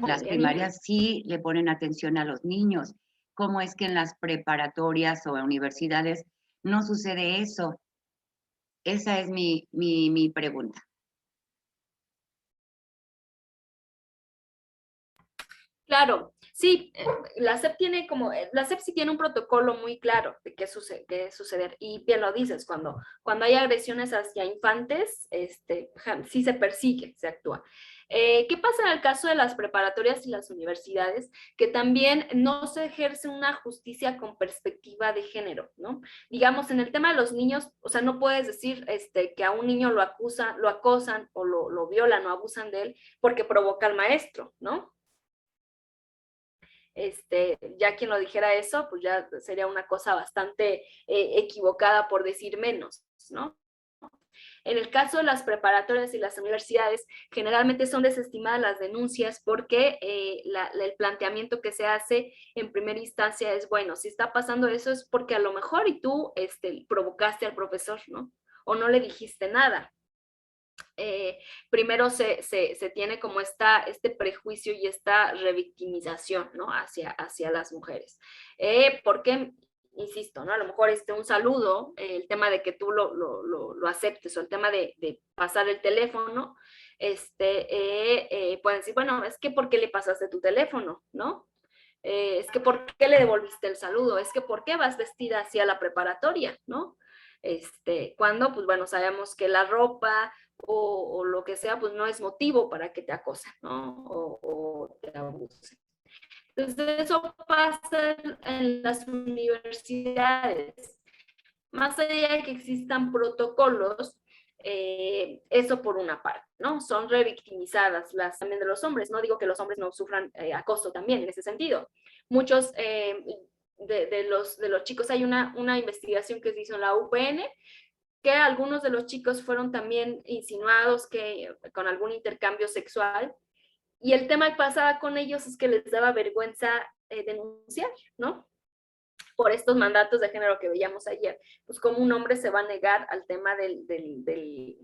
Speaker 3: Las primarias sí le ponen atención a los niños. ¿Cómo es que en las preparatorias o universidades no sucede eso? Esa es mi pregunta.
Speaker 1: Claro, sí, la SEP sí tiene un protocolo muy claro de qué suceder, y bien lo dices, cuando hay agresiones hacia infantes, sí se persigue, se actúa. ¿Qué pasa en el caso de las preparatorias y las universidades? Que también no se ejerce una justicia con perspectiva de género, ¿no? Digamos, en el tema de los niños, o sea, no puedes decir que a un niño lo acosan o lo violan o abusan de él porque provoca al maestro, ¿no? Ya quien lo dijera eso, pues ya sería una cosa bastante equivocada, por decir menos, ¿no? En el caso de las preparatorias y las universidades, generalmente son desestimadas las denuncias porque el planteamiento que se hace en primera instancia es, bueno, si está pasando eso es porque a lo mejor y tú provocaste al profesor, ¿no? O no le dijiste nada. Primero se tiene como este prejuicio y esta revictimización, ¿no? hacia las mujeres. Porque, insisto, ¿no? A lo mejor un saludo, el tema de que tú lo aceptes, o el tema de pasar el teléfono, pueden decir, bueno, es que ¿por qué le pasaste tu teléfono? ¿No? es que ¿por qué le devolviste el saludo? Es que ¿por qué vas vestida hacia la preparatoria, ¿no? Cuando, pues bueno, sabemos que la ropa o lo que sea, pues no es motivo para que te acosen, ¿no? O te abusen. Entonces, eso pasa en las universidades. Más allá de que existan protocolos, eso por una parte, ¿no? Son revictimizadas las también de los hombres. No digo que los hombres no sufran acoso también en ese sentido. Muchos de los chicos, hay una investigación que se hizo en la UPN, que algunos de los chicos fueron también insinuados que con algún intercambio sexual, y el tema que pasaba con ellos es que les daba vergüenza denunciar, ¿no? Por estos mandatos de género que veíamos ayer, pues como un hombre se va a negar al tema de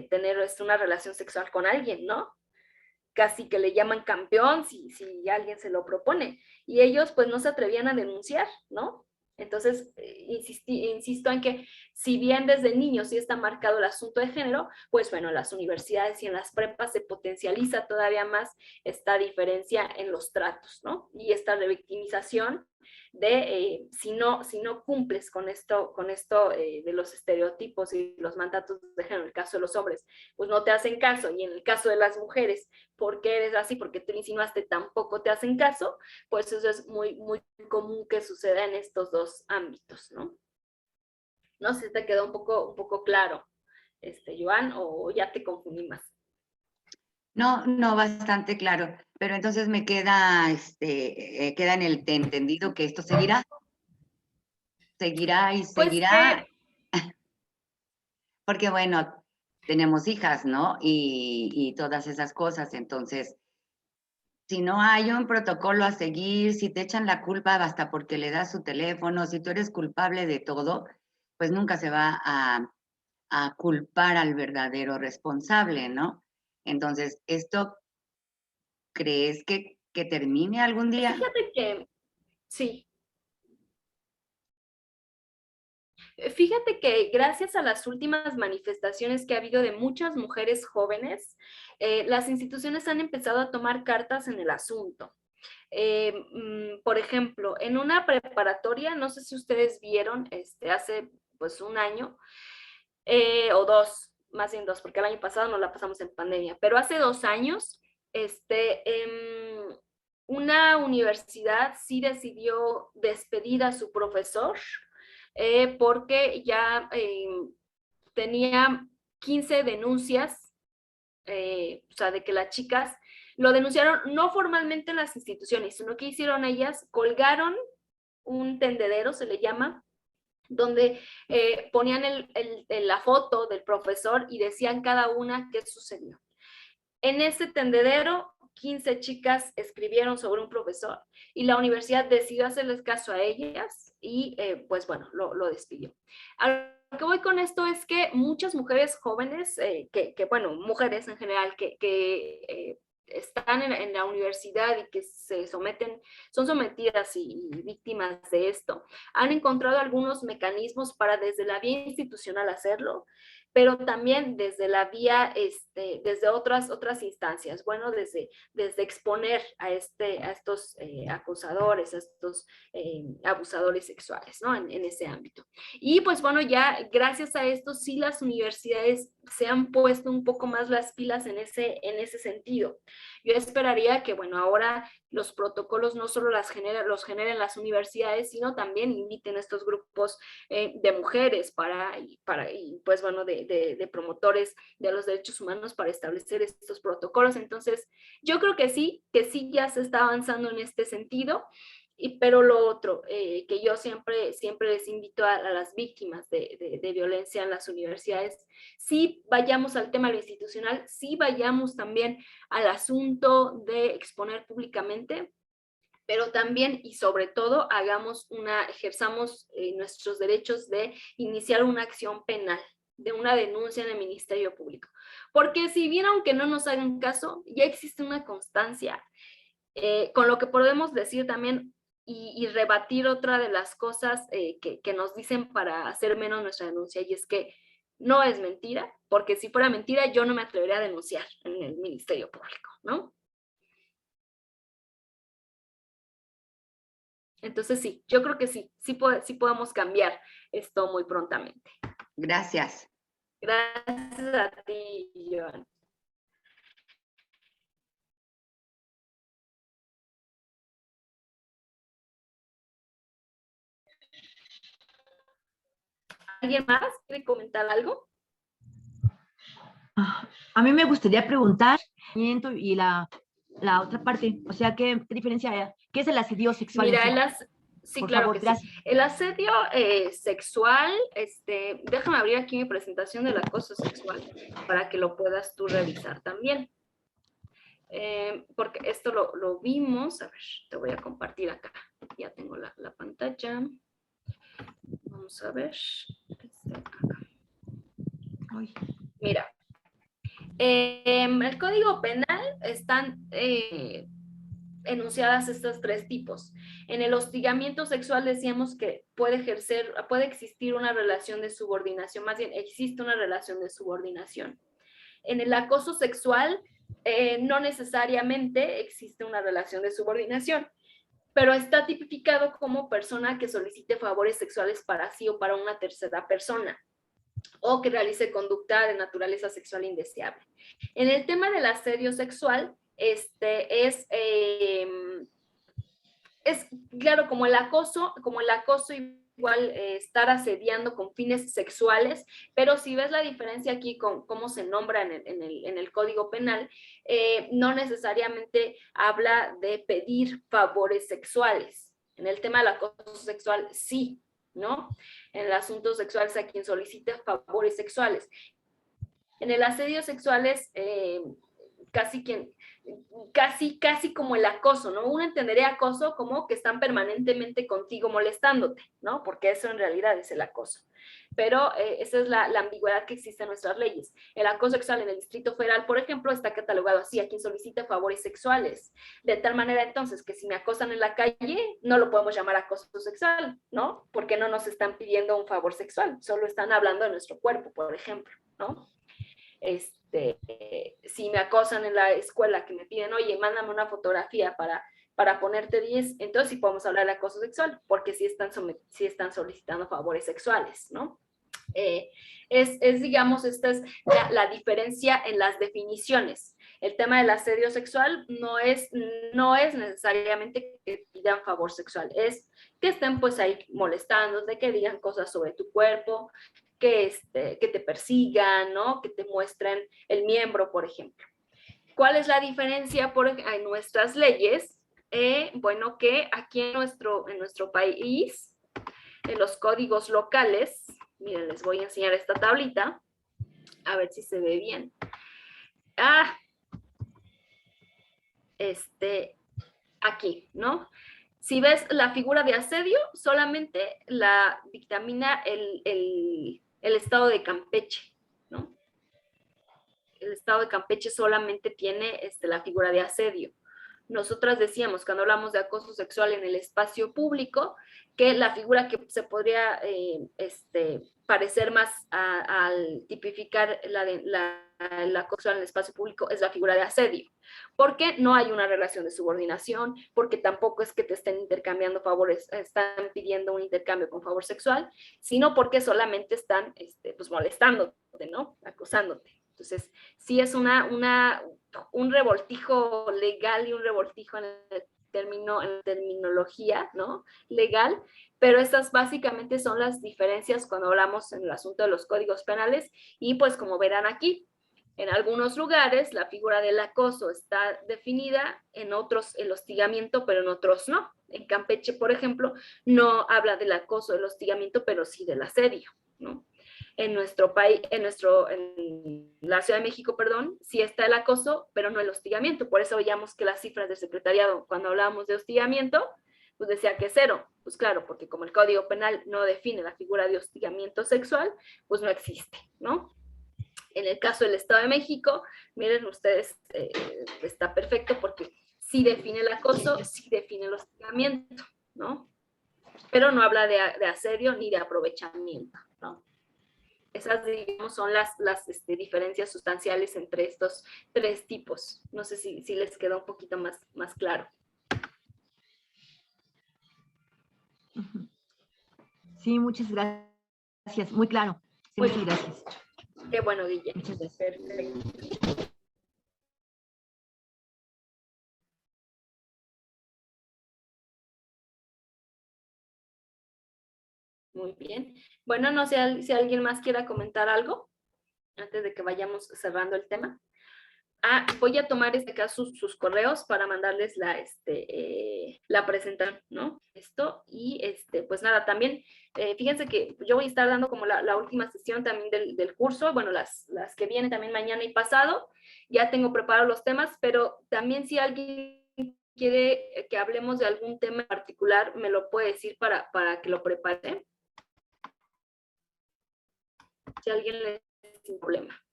Speaker 1: tener una relación sexual con alguien, ¿no? Casi que le llaman campeón si alguien se lo propone. Y ellos pues no se atrevían a denunciar, ¿no? Entonces, insisto en que si bien desde niños sí está marcado el asunto de género, pues bueno, en las universidades y en las prepas se potencializa todavía más esta diferencia en los tratos, ¿no? Y esta revictimización de si no cumples con esto de los estereotipos y los mandatos de género, en el caso de los hombres, pues no te hacen caso, y en el caso de las mujeres, porque eres así, porque tú lo insinuaste, tampoco te hacen caso, pues eso es muy, muy común que suceda en estos dos ámbitos, ¿no? No sé si te quedó un poco claro, Joan, o ya te confundí más.
Speaker 3: No, bastante claro, pero entonces me queda, queda en el entendido que esto seguirá y seguirá, pues porque bueno, tenemos hijas, ¿no? Y todas esas cosas, entonces, si no hay un protocolo a seguir, si te echan la culpa hasta porque le das su teléfono, si tú eres culpable de todo, pues nunca se va a culpar al verdadero responsable, ¿no? Entonces, ¿esto crees que termine algún día?
Speaker 1: Fíjate que, sí. Fíjate que gracias a las últimas manifestaciones que ha habido de muchas mujeres jóvenes, las instituciones han empezado a tomar cartas en el asunto. Por ejemplo, en una preparatoria, no sé si ustedes vieron, hace pues un año o dos, más bien dos, porque el año pasado no la pasamos en pandemia, pero hace 2 años, una universidad sí decidió despedir a su profesor porque ya tenía 15 denuncias, o sea, de que las chicas lo denunciaron no formalmente en las instituciones, sino que hicieron ellas, colgaron un tendedero, se le llama, donde ponían la foto del profesor y decían cada una qué sucedió. En ese tendedero, 15 chicas escribieron sobre un profesor y la universidad decidió hacerles caso a ellas y pues bueno, lo despidió. A lo que voy con esto es que muchas mujeres jóvenes, bueno, mujeres en general que están en la universidad y que son sometidas y víctimas de esto, han encontrado algunos mecanismos para desde la vía institucional hacerlo, pero también desde la vía, desde otras instancias, bueno, desde exponer a estos acosadores, a estos abusadores sexuales, ¿no? En ese ámbito. Y pues bueno, ya gracias a esto sí las universidades se han puesto un poco más las pilas en ese sentido. Yo esperaría que, bueno, ahora los protocolos no solo los generen las universidades, sino también inviten a estos grupos de mujeres y pues bueno, de promotores de los derechos humanos para establecer estos protocolos. Entonces, yo creo que sí ya se está avanzando en este sentido. Pero lo otro, que yo siempre les invito a las víctimas de violencia en las universidades, sí vayamos al tema de lo institucional, sí vayamos también al asunto de exponer públicamente, pero también y sobre todo ejerzamos nuestros derechos de iniciar una acción penal, de una denuncia en el Ministerio Público. Porque si bien aunque no nos hagan caso, ya existe una constancia, con lo que podemos decir también y rebatir otra de las cosas que nos dicen para hacer menos nuestra denuncia, y es que no es mentira, porque si fuera mentira yo no me atrevería a denunciar en el Ministerio Público, ¿no? Entonces sí, yo creo que sí podemos cambiar esto muy prontamente.
Speaker 3: Gracias.
Speaker 1: Gracias a ti, Joan. ¿Alguien más quiere comentar algo?
Speaker 7: A mí me gustaría preguntar, y la otra parte, o sea, ¿qué diferencia hay? ¿Qué es el asedio sexual?
Speaker 1: Mira, sí,
Speaker 7: por
Speaker 1: claro
Speaker 7: favor,
Speaker 1: que
Speaker 7: gracias.
Speaker 1: sí. El asedio sexual, déjame abrir aquí mi presentación del acoso sexual para que lo puedas tú revisar también. Porque esto lo vimos, a ver, te voy a compartir acá. Ya tengo la pantalla. Vamos a ver. Acá. Mira, en el Código Penal están enunciadas estos tres tipos. En el hostigamiento sexual decíamos que puede existir una relación de subordinación, más bien existe una relación de subordinación. En el acoso sexual no necesariamente existe una relación de subordinación, pero está tipificado como persona que solicite favores sexuales para sí o para una tercera persona, o que realice conducta de naturaleza sexual indeseable. En el tema del asedio sexual, es claro, como el acoso igual estar asediando con fines sexuales, pero si ves la diferencia aquí con cómo se nombra en el Código Penal, no necesariamente habla de pedir favores sexuales. En el tema del acoso sexual, sí, ¿no? En el asunto sexual es a quien solicita favores sexuales. En el asedio sexual es casi como el acoso, ¿no? Uno entendería acoso como que están permanentemente contigo molestándote, ¿no? Porque eso en realidad es el acoso. Pero esa es la ambigüedad que existe en nuestras leyes. El acoso sexual en el Distrito Federal, por ejemplo, está catalogado así, a quien solicita favores sexuales. De tal manera, entonces, que si me acosan en la calle, no lo podemos llamar acoso sexual, ¿no? Porque no nos están pidiendo un favor sexual, solo están hablando de nuestro cuerpo, por ejemplo, ¿no? Si me acosan en la escuela, que me piden, oye, mándame una fotografía para ponerte 10, entonces sí podemos hablar de acoso sexual, porque sí están solicitando favores sexuales, ¿no? Digamos, esta es la diferencia en las definiciones. El tema del asedio sexual no es necesariamente que pidan favor sexual, es que estén pues ahí molestándote, que digan cosas sobre tu cuerpo, que te persigan, ¿no? Que te muestren el miembro, por ejemplo. ¿Cuál es la diferencia en nuestras leyes? Bueno, que aquí en nuestro país, en los códigos locales, miren, les voy a enseñar esta tablita, a ver si se ve bien. Aquí, ¿no? Si ves la figura de asedio, solamente la dictamina el estado de Campeche, ¿no? El estado de Campeche solamente tiene la figura de asedio. Nosotras decíamos, cuando hablamos de acoso sexual en el espacio público, que la figura que se podría parecer más al tipificar el acoso en el espacio público es la figura de asedio, porque no hay una relación de subordinación, porque tampoco es que te estén intercambiando favores, están pidiendo un intercambio con favor sexual, sino porque solamente están pues molestándote, ¿no? Acosándote. Entonces, sí es un revoltijo legal y un revoltijo en terminología, ¿no? Legal, pero estas básicamente son las diferencias cuando hablamos en el asunto de los códigos penales y pues como verán aquí, en algunos lugares la figura del acoso está definida, en otros el hostigamiento, pero en otros no. En Campeche, por ejemplo, no habla del acoso, del hostigamiento, pero sí del asedio, ¿no? En nuestro país, en la Ciudad de México, perdón, sí está el acoso, pero no el hostigamiento. Por eso veíamos que las cifras del secretariado, cuando hablábamos de hostigamiento, pues decía que 0. Pues claro, porque como el Código Penal no define la figura de hostigamiento sexual, pues no existe, ¿no? En el caso del Estado de México, miren ustedes, está perfecto porque sí define el acoso, sí define el hostigamiento, ¿no? Pero no habla de asedio ni de aprovechamiento, ¿no? Esas, digamos, son las diferencias sustanciales entre estos tres tipos. No sé si les queda un poquito más claro.
Speaker 7: Sí, muchas gracias. Muy claro. Sí, muchas gracias.
Speaker 1: Qué bueno, Guille.
Speaker 7: Muchas gracias.
Speaker 1: Perfecto. Muy bien. Bueno, no sé si alguien más quiera comentar algo antes de que vayamos cerrando el tema. Voy a tomar acá sus correos para mandarles la presentación, ¿no? Esto, y pues nada, también, fíjense que yo voy a estar dando como la última sesión también del curso, bueno, las que vienen también mañana y pasado, ya tengo preparados los temas, pero también si alguien quiere que hablemos de algún tema en particular, me lo puede decir para que lo prepare. Si a alguien le es sin problema.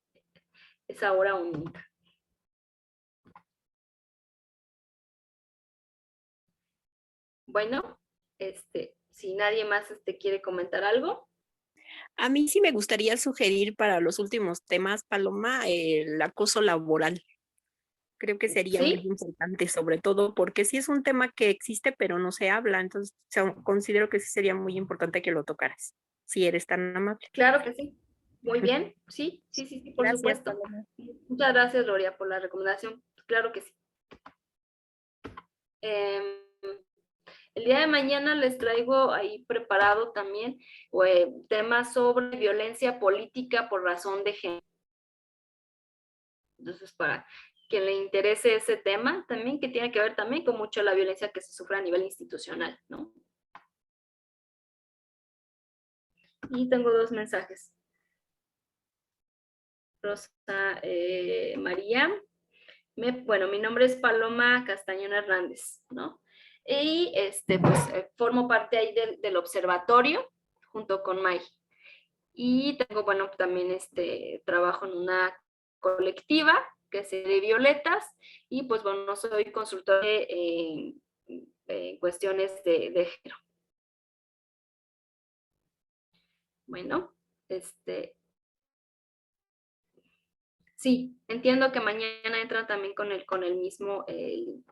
Speaker 1: Es ahora o nunca. Bueno, si nadie más quiere comentar algo.
Speaker 5: A mí sí me gustaría sugerir para los últimos temas, Paloma, el acoso laboral. Creo que sería muy
Speaker 1: ¿Sí?
Speaker 5: importante, sobre todo porque sí es un tema que existe, pero no se habla. Entonces, considero que sí sería muy importante que lo tocaras, si eres tan amable.
Speaker 1: Claro que sí. Muy bien. Sí, por
Speaker 5: Gracias,
Speaker 1: supuesto.
Speaker 5: Paloma.
Speaker 1: Muchas gracias, Gloria, por la recomendación. Claro que sí. El día de mañana les traigo ahí preparado también temas sobre violencia política por razón de género. Entonces, para quien le interese ese tema, también que tiene que ver también con mucho la violencia que se sufre a nivel institucional, ¿no? Y tengo 2 mensajes. Rosa María. Bueno, mi nombre es Paloma Castañón Hernández, ¿no? Y pues formo parte ahí del observatorio junto con May. Y tengo, bueno, también trabajo en una colectiva que es de Violetas y pues bueno, soy consultora en cuestiones de género. Bueno, sí, entiendo que mañana entran también con el mismo link.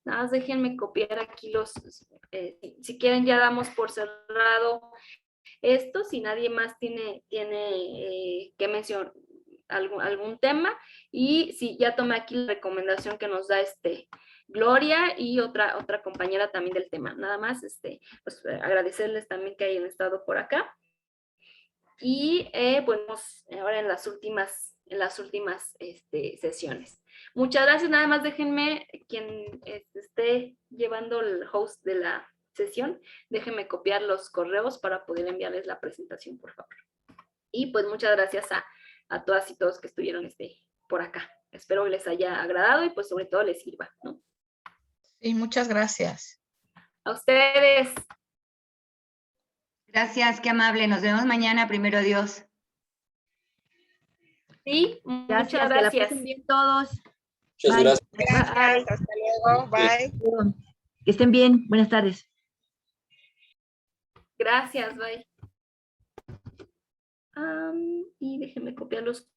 Speaker 1: Nada más déjenme copiar aquí si quieren ya damos por cerrado esto, si nadie más tiene que mencionar algún tema, y si ya tomé aquí la recomendación que nos da Gloria y otra compañera también del tema. Nada más pues, agradecerles también que hayan estado por acá. Y pues ahora en las últimas sesiones. Muchas gracias, nada más déjenme, quien esté llevando el host de la sesión, déjenme copiar los correos para poder enviarles la presentación, por favor. Y pues muchas gracias a todas y todos que estuvieron por acá. Espero que les haya agradado y pues sobre todo les sirva, ¿no?
Speaker 2: Sí, muchas gracias.
Speaker 1: A ustedes.
Speaker 3: Gracias, qué amable. Nos vemos mañana, primero Dios.
Speaker 1: Sí, muchas
Speaker 7: Que la
Speaker 1: gracias.
Speaker 7: pasen bien todos.
Speaker 10: Muchas
Speaker 7: Bye.
Speaker 10: gracias.
Speaker 2: Gracias, hasta luego, bye.
Speaker 7: Que estén bien, buenas tardes.
Speaker 1: Gracias, bye. Y déjenme copiar los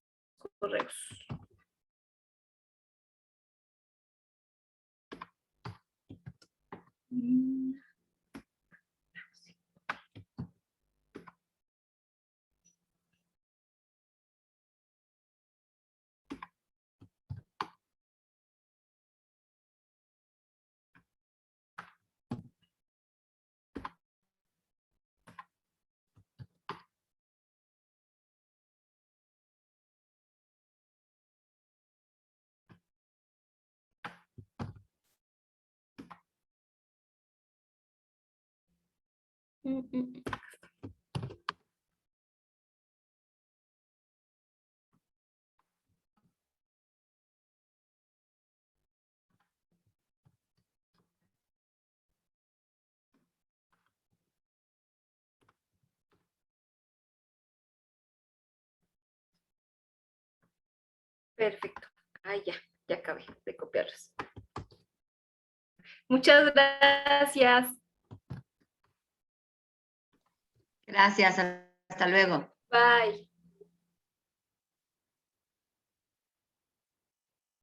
Speaker 1: correos. Perfecto. Ya acabé de copiarlos. Muchas gracias.
Speaker 3: Gracias, hasta luego.
Speaker 1: Bye.